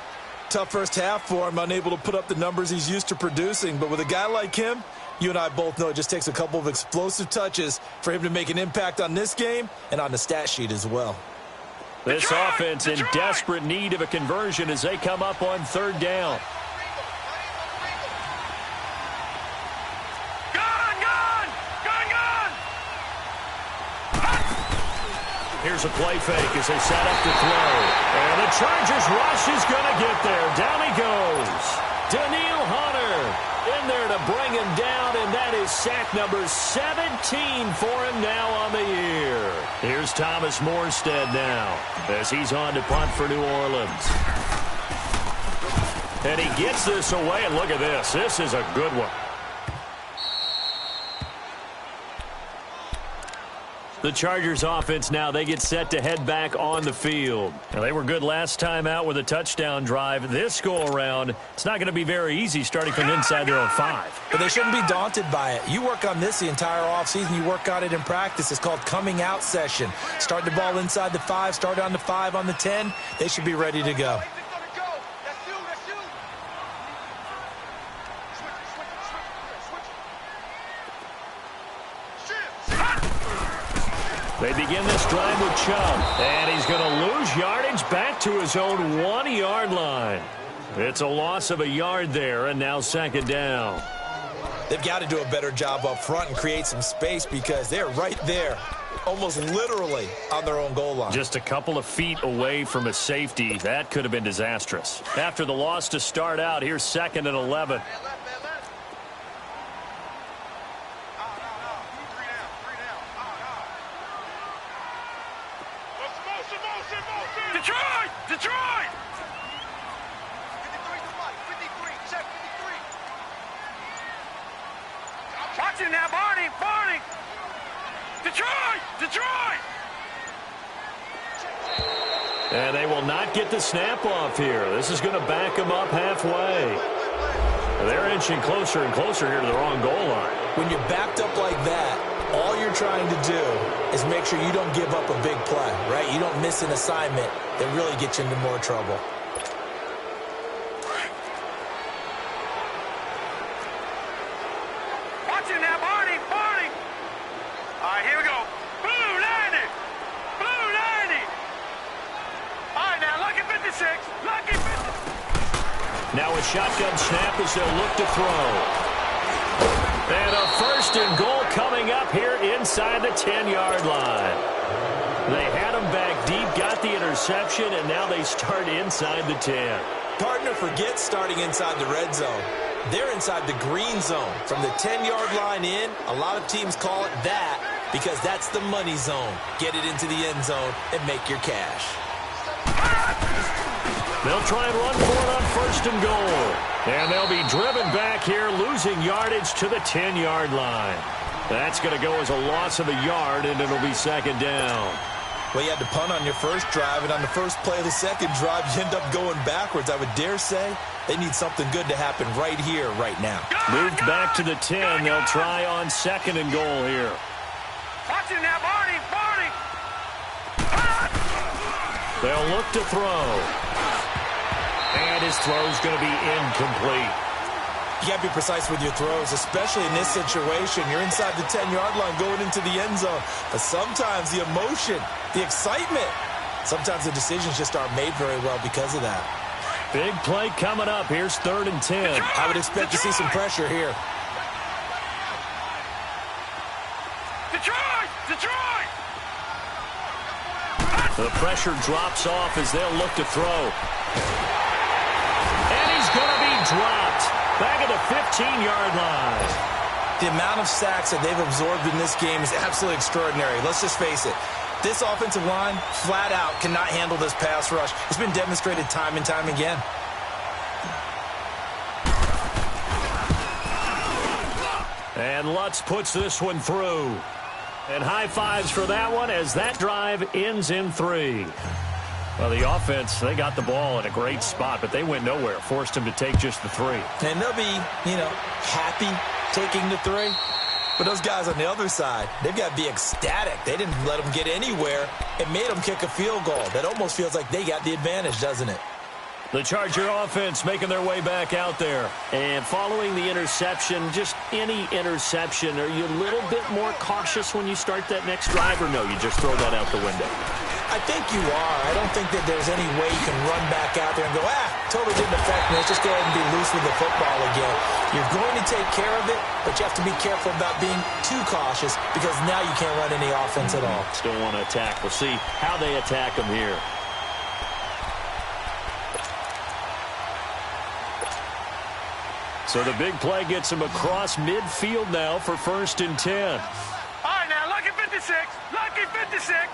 S4: Tough first half for him, unable to put up the numbers he's used to producing. But with a guy like him, you and I both know it just takes a couple of explosive touches for him to make an impact on this game and on the stat sheet as well.
S2: This offense in desperate need of a conversion as they come up on 3rd down. Here's a play fake as they set up to throw. And the Chargers rush is going to get there. Down he goes. Daniil Hunter in there to bring him down, and that is sack number 17 for him now on the year. Here's Thomas Morstead now as he's on to punt for New Orleans. And he gets this away, and look at this. This is a good one. The Chargers offense now, they get set to head back on the field. Now, they were good last time out with a touchdown drive. This go-around, it's not going to be very easy starting from inside their own 5.
S4: But they shouldn't be daunted by it. You work on this the entire offseason. You work on it in practice. It's called coming out session. Start the ball inside the 5, start on the 5, on the 10. They should be ready to go.
S2: They begin this drive with Chubb, and he's going to lose yardage back to his own 1-yard line. It's a loss of a yard there, and now 2nd down.
S4: They've got to do a better job up front and create some space because they're right there almost literally on their own goal line.
S2: Just a couple of feet away from a safety. That could have been disastrous. After the loss to start out, here's 2nd and 11.
S3: Detroit! Detroit!
S5: 53, check 53.
S3: Watch it now, Barney! Barney! Detroit! Detroit!
S2: And they will not get the snap off here. This is going to back them up halfway. They're inching closer and closer here to their own goal line.
S4: When you're backed up like that, all you're trying to do is make sure you don't give up a big play, right? You don't miss an assignment that really gets you into more trouble.
S3: Watch it now, Barney! Barney! All right, here we go. Blue 90! Blue 90! All right, now, lucky 56. Lucky 56.
S2: Now a shotgun snap as they'll look to throw. And a 1st and goal coming up here inside the 10-yard line. They had him back deep, got the interception, and now they start inside the 10.
S4: Partner forgets starting inside the red zone. They're inside the green zone. From the 10-yard line in, a lot of teams call it that because that's the money zone. Get it into the end zone and make your cash.
S2: They'll try and run for it on 1st and goal. And they'll be driven back here, losing yardage to the 10-yard line. That's going to go as a loss of a yard, and it'll be 2nd down.
S4: Well, you had to punt on your first drive, and on the first play of the second drive, you end up going backwards. I would dare say they need something good to happen right here, right now.
S2: Moved back to the 10. They'll try on 2nd and goal here.
S3: Watch it now, Barney! Barney!
S2: They'll look to throw. And his throw's going to be incomplete.
S4: You got to be precise with your throws, especially in this situation. You're inside the 10-yard line going into the end zone. But sometimes the emotion, the excitement, sometimes the decisions just aren't made very well because of that.
S2: Big play coming up. Here's 3rd and 10.
S4: I would expect to see some pressure here.
S3: Detroit! Detroit!
S2: The pressure drops off as they'll look to throw. And he's going to be dropped back at the 15-yard line.
S4: The amount of sacks that they've absorbed in this game is absolutely extraordinary. Let's just face it. This offensive line, flat out, cannot handle this pass rush. It's been demonstrated time and time again.
S2: And Lutz puts this one through. And high fives for that one as that drive ends in 3. Well, the offense, they got the ball in a great spot, but they went nowhere. Forced him to take just the 3.
S4: And they'll be, happy taking the 3. But those guys on the other side, they've got to be ecstatic. They didn't let them get anywhere. It made them kick a field goal. That almost feels like they got the advantage, doesn't it?
S2: The Charger offense making their way back out there. And following the interception, just any interception, are you a little bit more cautious when you start that next drive, or no, you just throw that out the window?
S4: I think you are. I don't think that there's any way you can run back out there and go, totally didn't affect me. Let's just go ahead and be loose with the football again. You're going to take care of it, but you have to be careful about being too cautious because now you can't run any offense at all.
S2: Still want to attack. We'll see how they attack them here. So the big play gets him across midfield now for 1st and 10.
S3: All right, now, lucky 56. Lucky 56.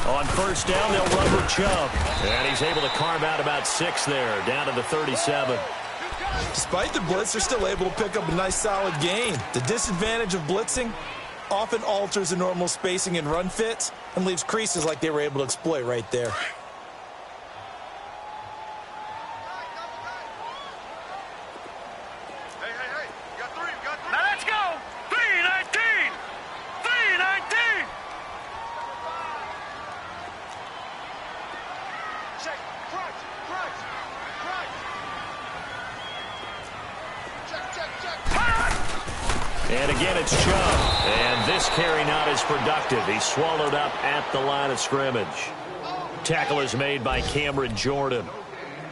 S2: On 1st down, they'll rubber Chubb. And he's able to carve out about 6 there, down to the 37.
S4: Despite the blitz, they're still able to pick up a nice, solid gain. The disadvantage of blitzing often alters the normal spacing and run fits and leaves creases like they were able to exploit right there.
S5: Hey, you got 3, you got 3.
S3: Now let's go. 319. 319.
S5: Check, crunch. Check.
S2: And again, it's Chubb. And this carry not as productive. He's swallowed up at the line of scrimmage. Tackle is made by Cameron Jordan.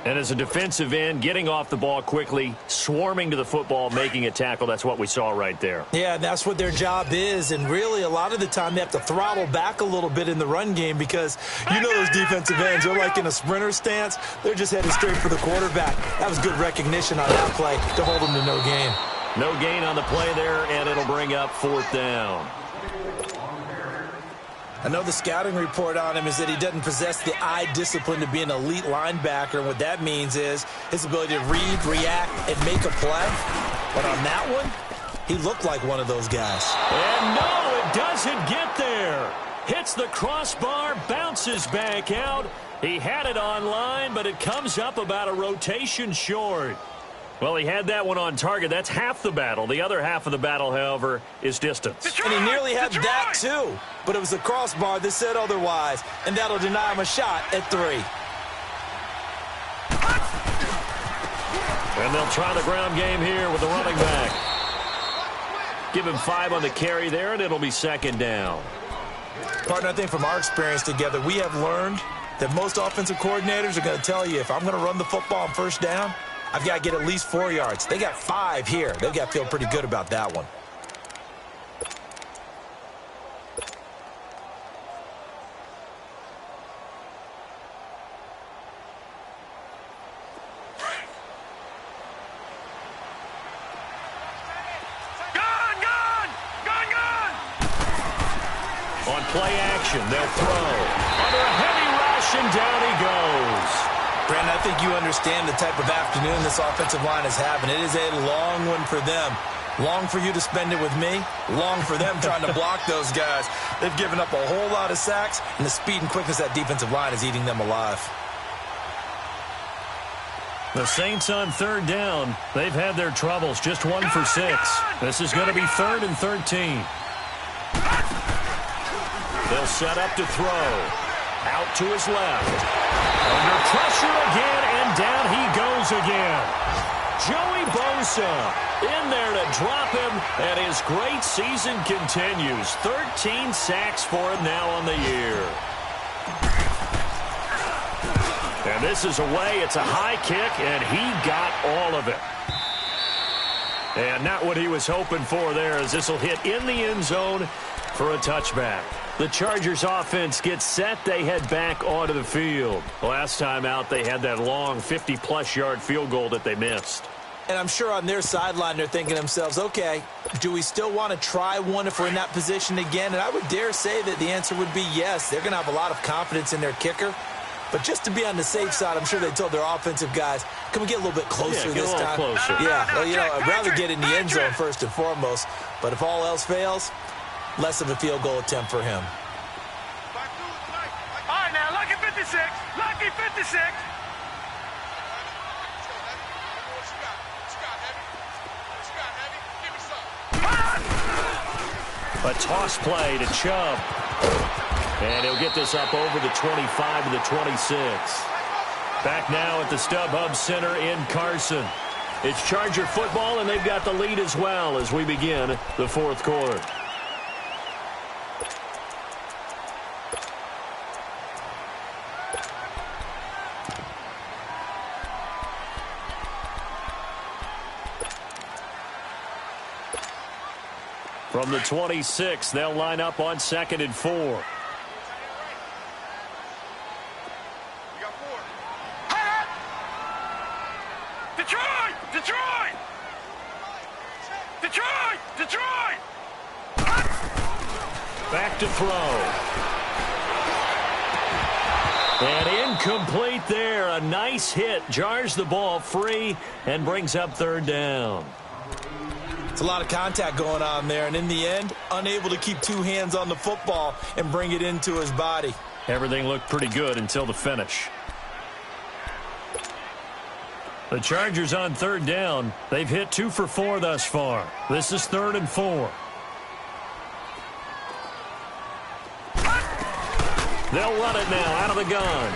S2: And as a defensive end, getting off the ball quickly, swarming to the football, making a tackle, that's what we saw right there.
S4: Yeah, that's what their job is. And really, a lot of the time, they have to throttle back a little bit in the run game because you know those defensive ends, they're like in a sprinter stance. They're just headed straight for the quarterback. That was good recognition on that play to hold them to no gain.
S2: No gain on the play there, and it'll bring up 4th down.
S4: I know the scouting report on him is that he doesn't possess the eye discipline to be an elite linebacker. And what that means is his ability to read, react, and make a play. But on that one, he looked like one of those guys.
S2: And no, it doesn't get there. Hits the crossbar, bounces back out. He had it on line, but it comes up about a rotation short. Well, he had that one on target. That's half the battle. The other half of the battle, however, is distance.
S4: And he nearly had that, too. But it was the crossbar that said otherwise, and that'll deny him a shot at 3.
S2: And they'll try the ground game here with the running back. Give him 5 on the carry there, and it'll be 2nd down.
S4: Partner, I think from our experience together, we have learned that most offensive coordinators are going to tell you, if I'm going to run the football on 1st down, I've got to get at least 4 yards. They got 5 here. They've got to feel pretty good about that one.
S2: On play action, they'll throw. Under a heavy rush, and down he goes.
S4: Brandon, I think you understand the type of afternoon this offensive line is having. It is a long one for them. Long for you to spend it with me. Long for them trying to block those guys. They've given up a whole lot of sacks, and the speed and quickness of that defensive line is eating them alive.
S2: The Saints on 3rd down. They've had their troubles. Just 1 for 6. This is going to be 3rd and 13. They'll set up to throw. Out to his left. Under pressure again, and down he goes again. Joey Bosa in there to drop him, and his great season continues. 13 sacks for him now on the year. And this is away. It's a high kick, and he got all of it. And not what he was hoping for there, as this will hit in the end zone for a touchback. The Chargers offense gets set. They head back onto the field. Last time out, they had that long 50-plus yard field goal that they missed.
S4: And I'm sure on their sideline, they're thinking to themselves, okay, do we still want to try one if we're in that position again? And I would dare say that the answer would be yes. They're going to have a lot of confidence in their kicker. But just to be on the safe side, I'm sure they told their offensive guys, can we get a little bit closer this time?
S2: Closer.
S4: Yeah, well, you know, I'd rather get in the end zone first and foremost. But if all else fails, less of a field goal attempt for him.
S3: All right, now, lucky 56. Lucky 56.
S2: A toss play to Chubb. And he'll get this up over the 25 to the 26. Back now at the StubHub Center in Carson. It's Charger football, and they've got the lead as well as we begin the 4th quarter. From the 26, they'll line up on 2nd and 4.
S5: We got 4.
S3: Detroit! Detroit! Detroit! Detroit!
S2: Back to throw. And incomplete there. A nice hit. Jars the ball free and brings up 3rd down.
S4: It's a lot of contact going on there, and in the end, unable to keep 2 hands on the football and bring it into his body.
S2: Everything looked pretty good until the finish. The Chargers on 3rd down. They've hit 2 for 4 thus far. This is 3rd and 4. They'll run it now out of the gun.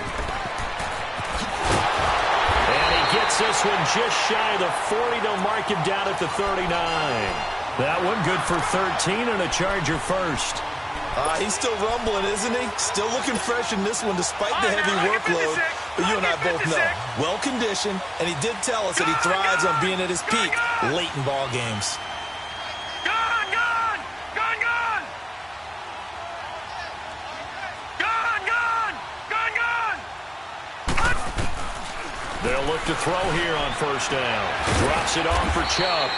S2: And he gets this one just shy of the 40. They'll mark him down at the 39. That one good for 13 and a Charger first.
S4: He's still rumbling, isn't he? Still looking fresh in this one despite the heavy workload. But you and I both know, well-conditioned, and he did tell us that he thrives on being at his peak late in ball games.
S3: Gone, gone! Gone, gone! Gone, gone! Gone, gone!
S2: They'll look to throw here on first down. Drops it off for Chubb.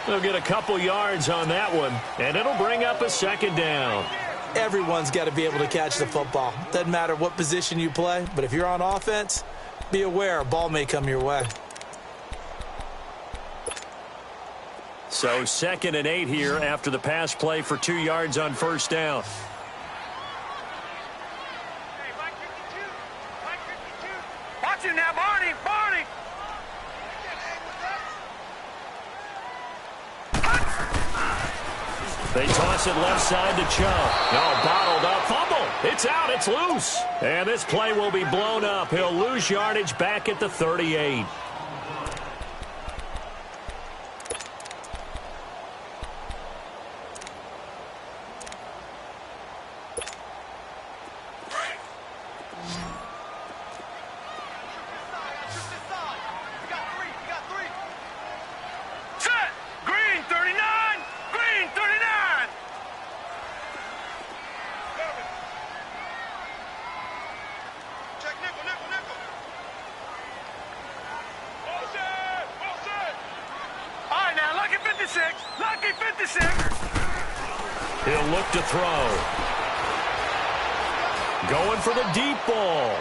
S2: They'll get a couple yards on that one, and it'll bring up a second down.
S4: Everyone's got to be able to catch the football. Doesn't matter what position you play, but if you're on offense, be aware a ball may come your way.
S2: So 2nd and 8 here after the pass play for 2 yards on first down.
S3: Hey, Mike 52. Mike 52. Watch him now, Barney. Barney.
S2: They toss it left side to Chubb. Oh, bottled up. Fumble. It's out. It's loose. And this play will be blown up. He'll lose yardage back at the 38.
S3: Set. Green 39. Green 39.
S5: Check nickel, nickel, nickel.
S3: All right, now, lucky 56. Lucky 56.
S2: He'll look to throw. Going for the deep ball.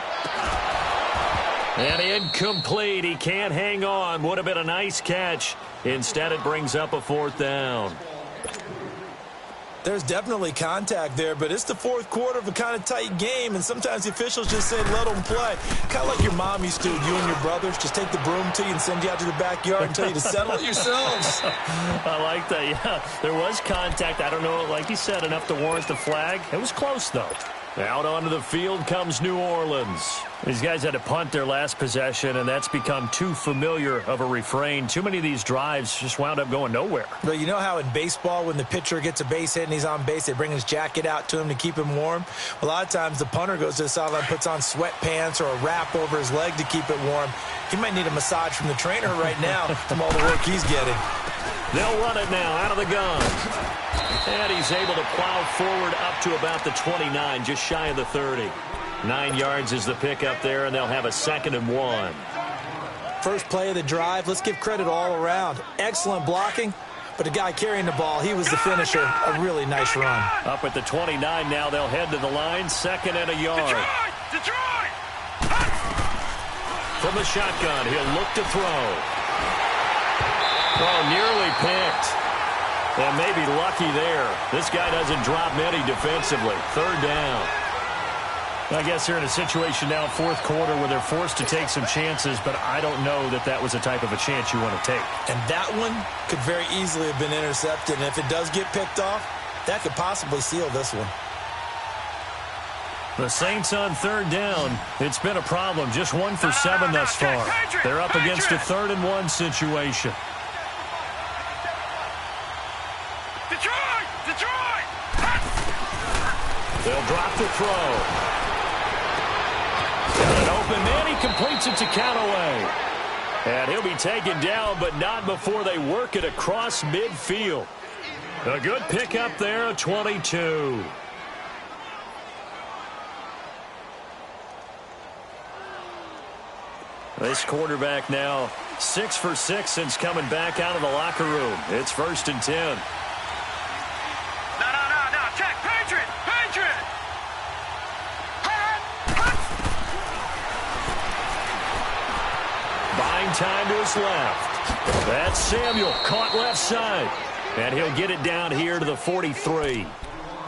S2: And incomplete. He can't hang on. Would have been a nice catch. Instead, it brings up a 4th down.
S4: There's definitely contact there, but it's the 4th quarter of a kind of tight game, and sometimes the officials just say, let them play. Kind of like your mom used to, you and your brothers, just take the broom to you and send you out to the backyard and tell you to settle it yourselves.
S2: I like that, yeah. There was contact. I don't know, like you said, enough to warrant the flag. It was close, though. Out onto the field comes New Orleans. These guys had to punt their last possession, and that's become too familiar of a refrain. Too many of these drives just wound up going nowhere.
S4: But you know how in baseball, when the pitcher gets a base hit and he's on base, they bring his jacket out to him to keep him warm? A lot of times the punter goes to the sideline, puts on sweatpants or a wrap over his leg to keep it warm. He might need a massage from the trainer right now from all the work he's getting.
S2: They'll run it now out of the gun. And he's able to plow forward up to about the 29, just shy of the 30. 9 yards is the pickup there, and they'll have a 2nd and 1.
S4: First play of the drive, let's give credit all around. Excellent blocking, but the guy carrying the ball, he was the finisher. A really nice run.
S2: Up at the 29 now, they'll head to the line, 2nd and a yard.
S3: Detroit!
S2: From the shotgun, he'll look to throw. Oh, nearly picked. And maybe lucky there. This guy doesn't drop many defensively. 3rd down. I guess they're in a situation now, 4th quarter, where they're forced to take some chances, but I don't know that that was the type of a chance you want to take.
S4: And that one could very easily have been intercepted. And if it does get picked off, that could possibly seal this one.
S2: The Saints on 3rd down. It's been a problem. Just 1 for 7 thus far. They're up against a 3rd and 1 situation.
S3: Detroit!
S2: They'll drop the throw. Got an open man. He completes it to Callaway. And he'll be taken down, but not before they work it across midfield. A good pickup there, a 22. This quarterback now 6 for 6 since coming back out of the locker room. It's 1st and 10.
S3: No. Check. Patriot!
S2: Buying time to his left. That's Samuel, caught left side. And he'll get it down here to the 43.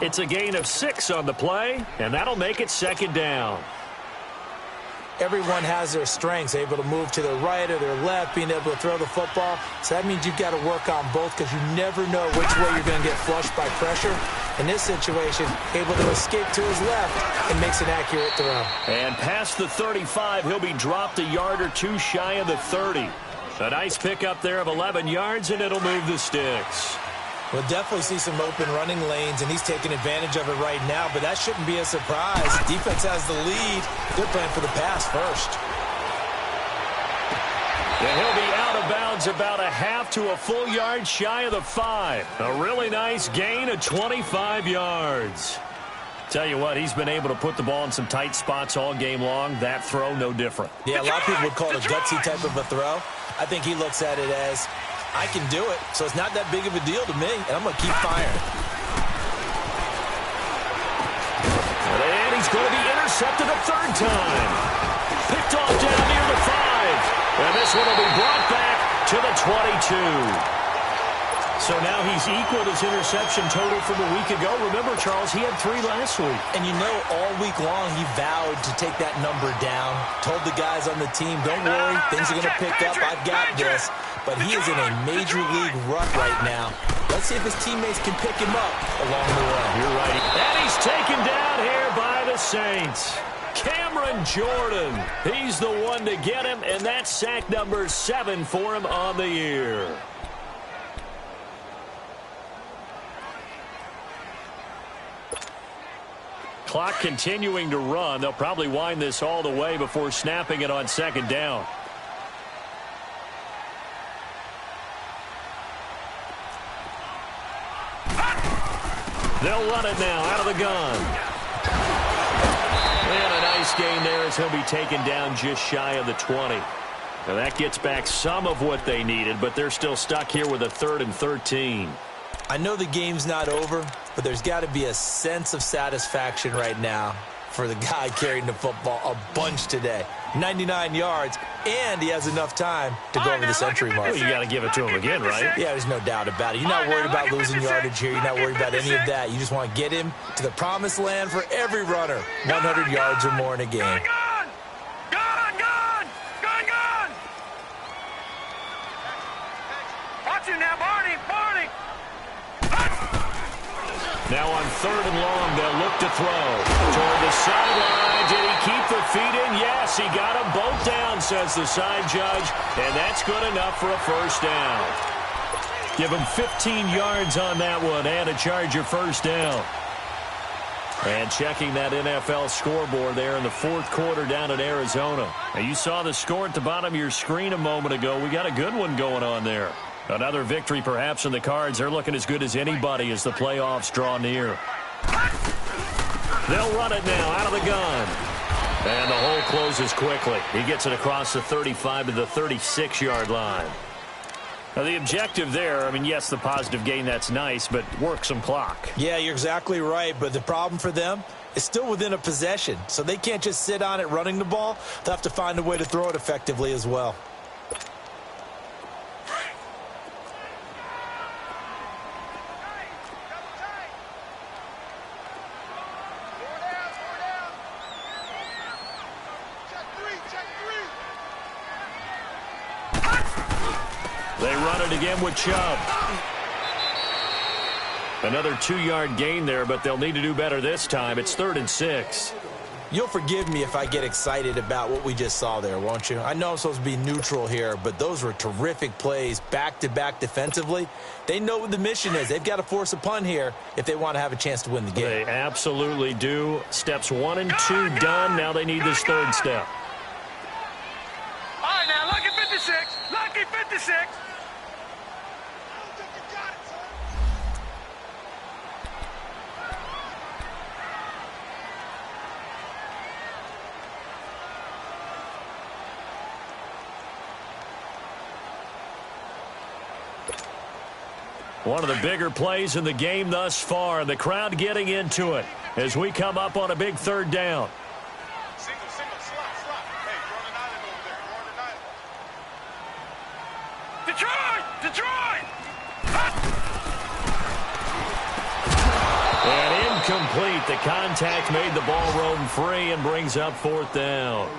S2: It's a gain of 6 on the play, and that'll make it 2nd down.
S4: Everyone has their strengths, able to move to their right or their left, being able to throw the football. So that means you've got to work on both because you never know which way you're going to get flushed by pressure. In this situation, able to escape to his left and makes an accurate throw.
S2: And past the 35, he'll be dropped a yard or 2 shy of the 30. A nice pickup there of 11 yards, and it'll move the sticks.
S4: We'll definitely see some open running lanes, and he's taking advantage of it right now, but that shouldn't be a surprise. Defense has the lead. They're playing for the pass first.
S2: And he'll be out of bounds about a half to a full yard shy of the 5. A really nice gain of 25 yards. Tell you what, he's been able to put the ball in some tight spots all game long. That throw, no different.
S4: Yeah, a lot of people would call it a gutsy type of a throw. I think he looks at it as, I can do it, so it's not that big of a deal to me, and I'm going to keep firing.
S2: And he's going to be intercepted a third time. Picked off down near the 5. And this one will be brought back to the 22. So now he's equaled his interception total from a week ago. Remember, Charles, he had 3 last week.
S4: And you know, all week long he vowed to take that number down. Told the guys on the team, don't worry, things are going to pick up. I've got this. But he is in a major league rut right now. Let's see if his teammates can pick him up along the way.
S2: You're right. And he's taken down here by the Saints. Cameron Jordan. He's the one to get him, and that's sack number 7 for him on the year. Clock continuing to run. They'll probably wind this all the way before snapping it on second down. They'll run it now out of the gun. And a nice gain there as he'll be taken down just shy of the 20. Now that gets back some of what they needed, but they're still stuck here with a 3rd and 13.
S4: I know the game's not over, but there's got to be a sense of satisfaction right now for the guy carrying the football a bunch today. 99 yards, and he has enough time to go over the century mark.
S2: Well, you got to give it to him again, right?
S4: Yeah, there's no doubt about it. You're not worried about losing yardage here. You're not worried about any of that. You just want to get him to the promised land for every runner. 100 yards or more in a game.
S3: Watch him now, Barney.
S2: Now on 3rd and long, they'll look to throw. Toward the sideline. Did he keep the feet in? Yes, he got them both down, says the side judge. And that's good enough for a first down. Give him 15 yards on that one and a Charger first down. And checking that NFL scoreboard there in the 4th quarter down in Arizona. Now you saw the score at the bottom of your screen a moment ago. We got a good one going on there. Another victory perhaps in the cards. They're looking as good as anybody as the playoffs draw near. They'll run it now out of the gun. And the hole closes quickly. He gets it across the 35 to the 36-yard line. Now the objective there, I mean, yes, the positive gain, that's nice, but work some clock.
S4: Yeah, you're exactly right, but the problem for them is still within a possession. So they can't just sit on it running the ball. They'll have to find a way to throw it effectively as well.
S2: They run it again with Chubb. Another 2-yard gain there, but they'll need to do better this time. It's 3rd and 6.
S4: You'll forgive me if I get excited about what we just saw there, won't you? I know I'm supposed to be neutral here, but those were terrific plays back-to-back defensively. They know what the mission is. They've got to force a punt here if they want to have a chance to win the game.
S2: They absolutely do. Steps 1 and 2 done. Now they need this 3rd step.
S3: All right, now, lucky 56. Lucky 56.
S2: One of the bigger plays in the game thus far, and the crowd getting into it as we come up on a big 3rd down.
S5: Single, slot. Hey, you're on an island over there. You're on an island.
S3: Detroit!
S2: And incomplete. The contact made the ball roam free and brings up 4th down.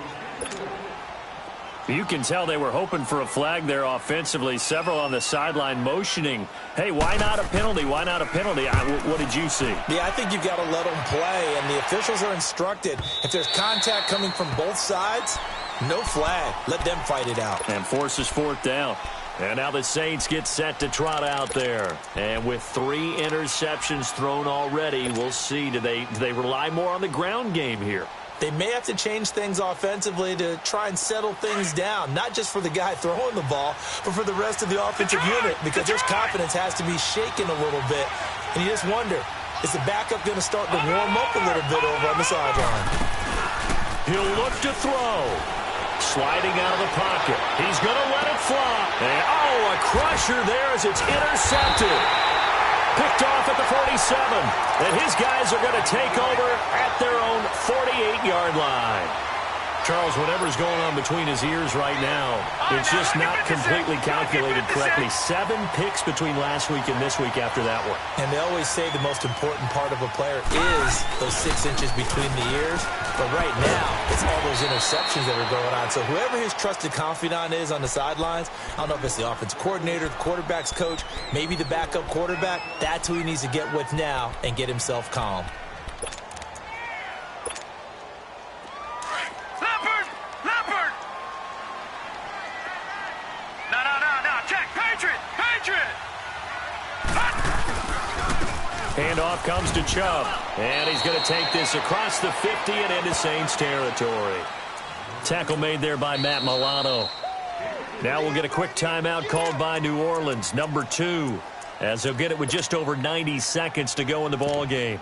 S2: You can tell they were hoping for a flag there offensively. Several on the sideline motioning, hey, why not a penalty? Why not a penalty? What did you see?
S4: Yeah, I think you've got to let them play, and the officials are instructed. If there's contact coming from both sides, no flag. Let them fight it out.
S2: And forces 4th down. And now the Saints get set to trot out there. And with 3 interceptions thrown already, we'll see. Do they rely more on the ground game here?
S4: They may have to change things offensively to try and settle things down, not just for the guy throwing the ball, but for the rest of the offensive unit, because their confidence has to be shaken a little bit. And you just wonder, is the backup going to start to warm up a little bit over on the sideline?
S2: He'll look to throw. Sliding out of the pocket. He's going to let it fly. And, a crusher there as it's intercepted. Picked off at the 47. And his guys are going to take over at their own 48-yard line. Charles, whatever's going on between his ears right now, it's just not completely calculated correctly. 7 picks between last week and this week after that one.
S4: And they always say the most important part of a player is those 6 inches between the ears. But right now, it's all those interceptions that are going on. So whoever his trusted confidant is on the sidelines, I don't know if it's the offense coordinator, the quarterback's coach, maybe the backup quarterback, that's who he needs to get with now and get himself calm.
S2: Handoff comes to Chubb, and he's going to take this across the 50 and into Saints territory. Tackle made there by Matt Milano. Now we'll get a quick timeout called by New Orleans, number 2, as they'll get it with just over 90 seconds to go in the ball game.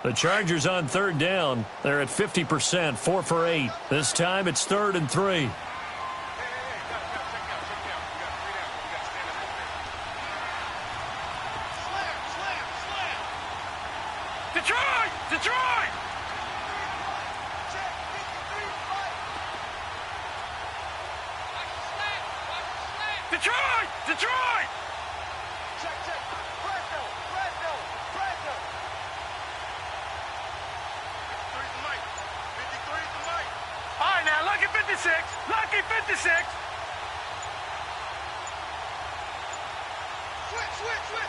S2: The Chargers on 3rd down. They're at 50%, 4 for 8. This time it's 3rd and 3.
S3: Detroit! Detroit! Detroit! Detroit!
S5: Check. Fresno. 53's the mic. 53's the mic.
S3: All right, now, lucky 56. Lucky 56.
S5: Switch.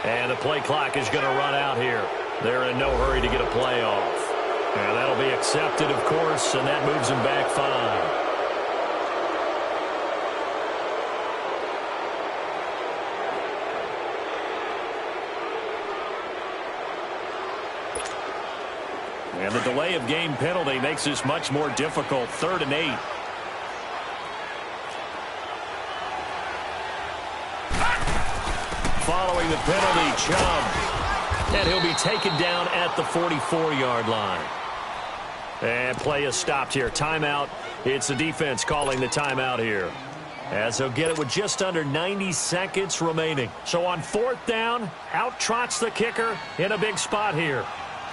S2: And the play clock is going to run out here. They're in no hurry to get a play off. And that'll be accepted, of course, and that moves them back 5. And the delay of game penalty makes this much more difficult. 3rd and 8. Following the penalty, Chubb. And he'll be taken down at the 44-yard line. And play is stopped here. Timeout. It's the defense calling the timeout here, as they'll get it with just under 90 seconds remaining. So on 4th down, out trots the kicker in a big spot here.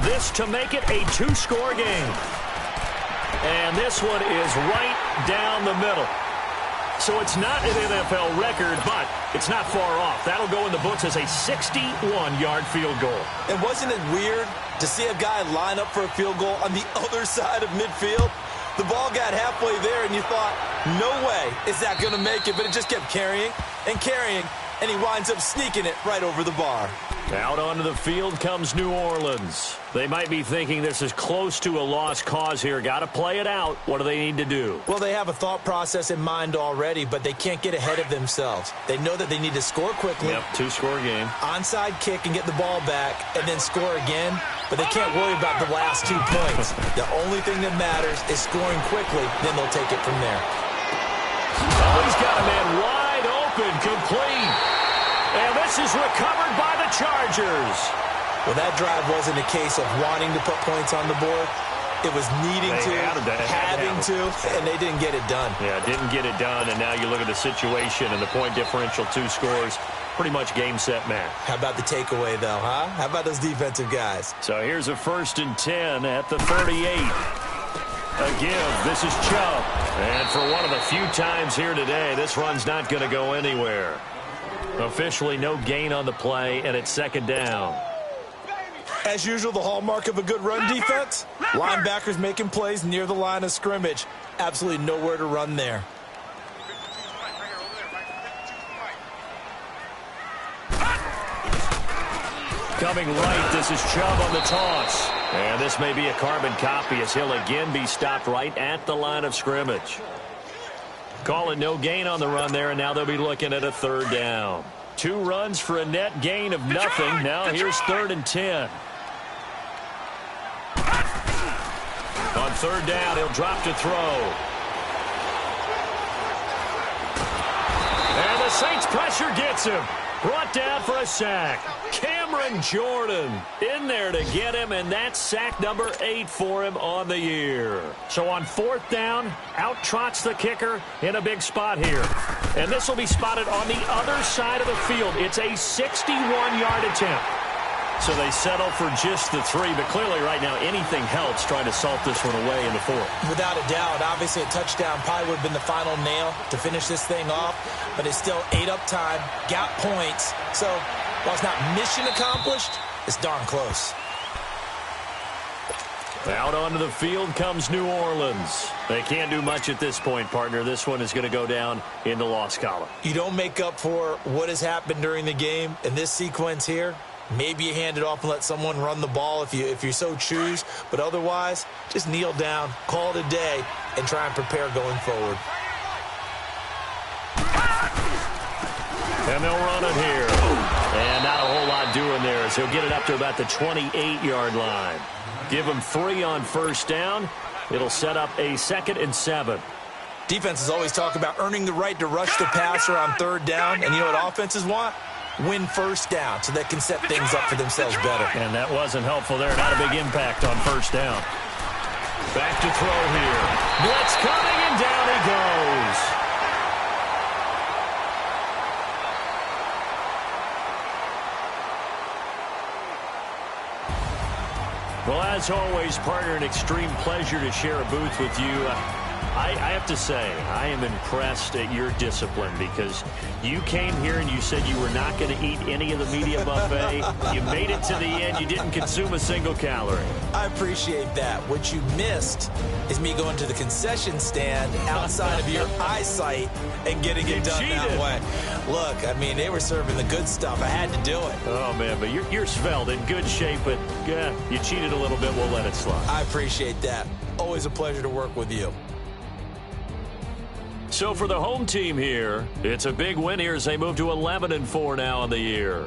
S2: This to make it a 2-score game. And this one is right down the middle. So it's not an NFL record, but it's not far off. That'll go in the books as a 61-yard field goal.
S4: And wasn't it weird to see a guy line up for a field goal on the other side of midfield? The ball got halfway there, and you thought, no way is that going to make it. But it just kept carrying, and he winds up sneaking it right over the bar.
S2: Out onto the field comes New Orleans. They might be thinking this is close to a lost cause here. Got to play it out. What do they need to do?
S4: Well, they have a thought process in mind already, but they can't get ahead of themselves. They know that they need to score quickly.
S2: Yep, 2-score game.
S4: Onside kick and get the ball back, and then score again. But they can't worry about the last 2 points. The only thing that matters is scoring quickly. Then they'll take it from there.
S2: Oh, he's got a man wide open, complete. And this is recovered by the Chargers.
S4: Well, that drive wasn't a case of wanting to put points on the board. It was needing having to, and they didn't get it done.
S2: Yeah, didn't get it done, and now you look at the situation and the point differential, 2 scores, pretty much game, set, match.
S4: How about the takeaway, though, huh? How about those defensive guys?
S2: So here's a 1st and 10 at the 38. A give. This is Chubb. And for one of the few times here today, this run's not going to go anywhere. Officially no gain on the play, and it's 2nd down.
S4: As usual, the hallmark of a good run defense, linebackers making plays near the line of scrimmage. Absolutely nowhere to run there.
S2: Coming right, this is Chubb on the toss. And this may be a carbon copy as he'll again be stopped right at the line of scrimmage. Calling no gain on the run there, and now they'll be looking at a 3rd down. 2 runs for a net gain of nothing. Now here's 3rd and 10. On 3rd down, he'll drop to throw. And the Saints pressure gets him. Brought down for a sack. Cameron Jordan in there to get him, and that's sack number 8 for him on the year. So on 4th down, out trots the kicker in a big spot here. And this will be spotted on the other side of the field. It's a 61-yard attempt. So they settle for just the 3, but clearly right now anything helps trying to salt this one away in the 4th.
S4: Without a doubt, obviously a touchdown probably would have been the final nail to finish this thing off, but it's still 8 up time, got points. So while it's not mission accomplished, it's darn close.
S2: Out onto the field comes New Orleans. They can't do much at this point, partner. This one is going to go down in the loss column.
S4: You don't make up for what has happened during the game in this sequence here. Maybe you hand it off and let someone run the ball if you so choose. But otherwise, just kneel down, call it a day, and try and prepare going forward.
S2: And they'll run it here. And not a whole lot doing there as he'll get it up to about the 28-yard line. Give him 3 on 1st down. It'll set up a 2nd and 7.
S4: Defenses always talk about earning the right to rush the passer on 3rd down. And you know what offenses want? Win 1st down so they can set things up for themselves better.
S2: And that wasn't helpful there. Not a big impact on 1st down. Back to throw here. Blitz coming, and down he goes. Well, as always, partner, an extreme pleasure to share a booth with you. I have to say, I am impressed at your discipline because you came here and you said you were not going to eat any of the media buffet. You made it to the end. You didn't consume a single calorie.
S4: I appreciate that. What you missed is me going to the concession stand outside of your eyesight and getting it done that way. Look, I mean, they were serving the good stuff. I had to do it.
S2: Oh, man, but you're svelte, in good shape, but you cheated a little bit. We'll let it slide.
S4: I appreciate that. Always a pleasure to work with you.
S2: So for the home team here, it's a big win here as they move to 11-4 now in the year.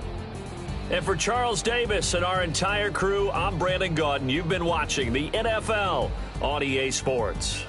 S2: And for Charles Davis and our entire crew, I'm Brandon Gaudin. You've been watching the NFL on EA Sports.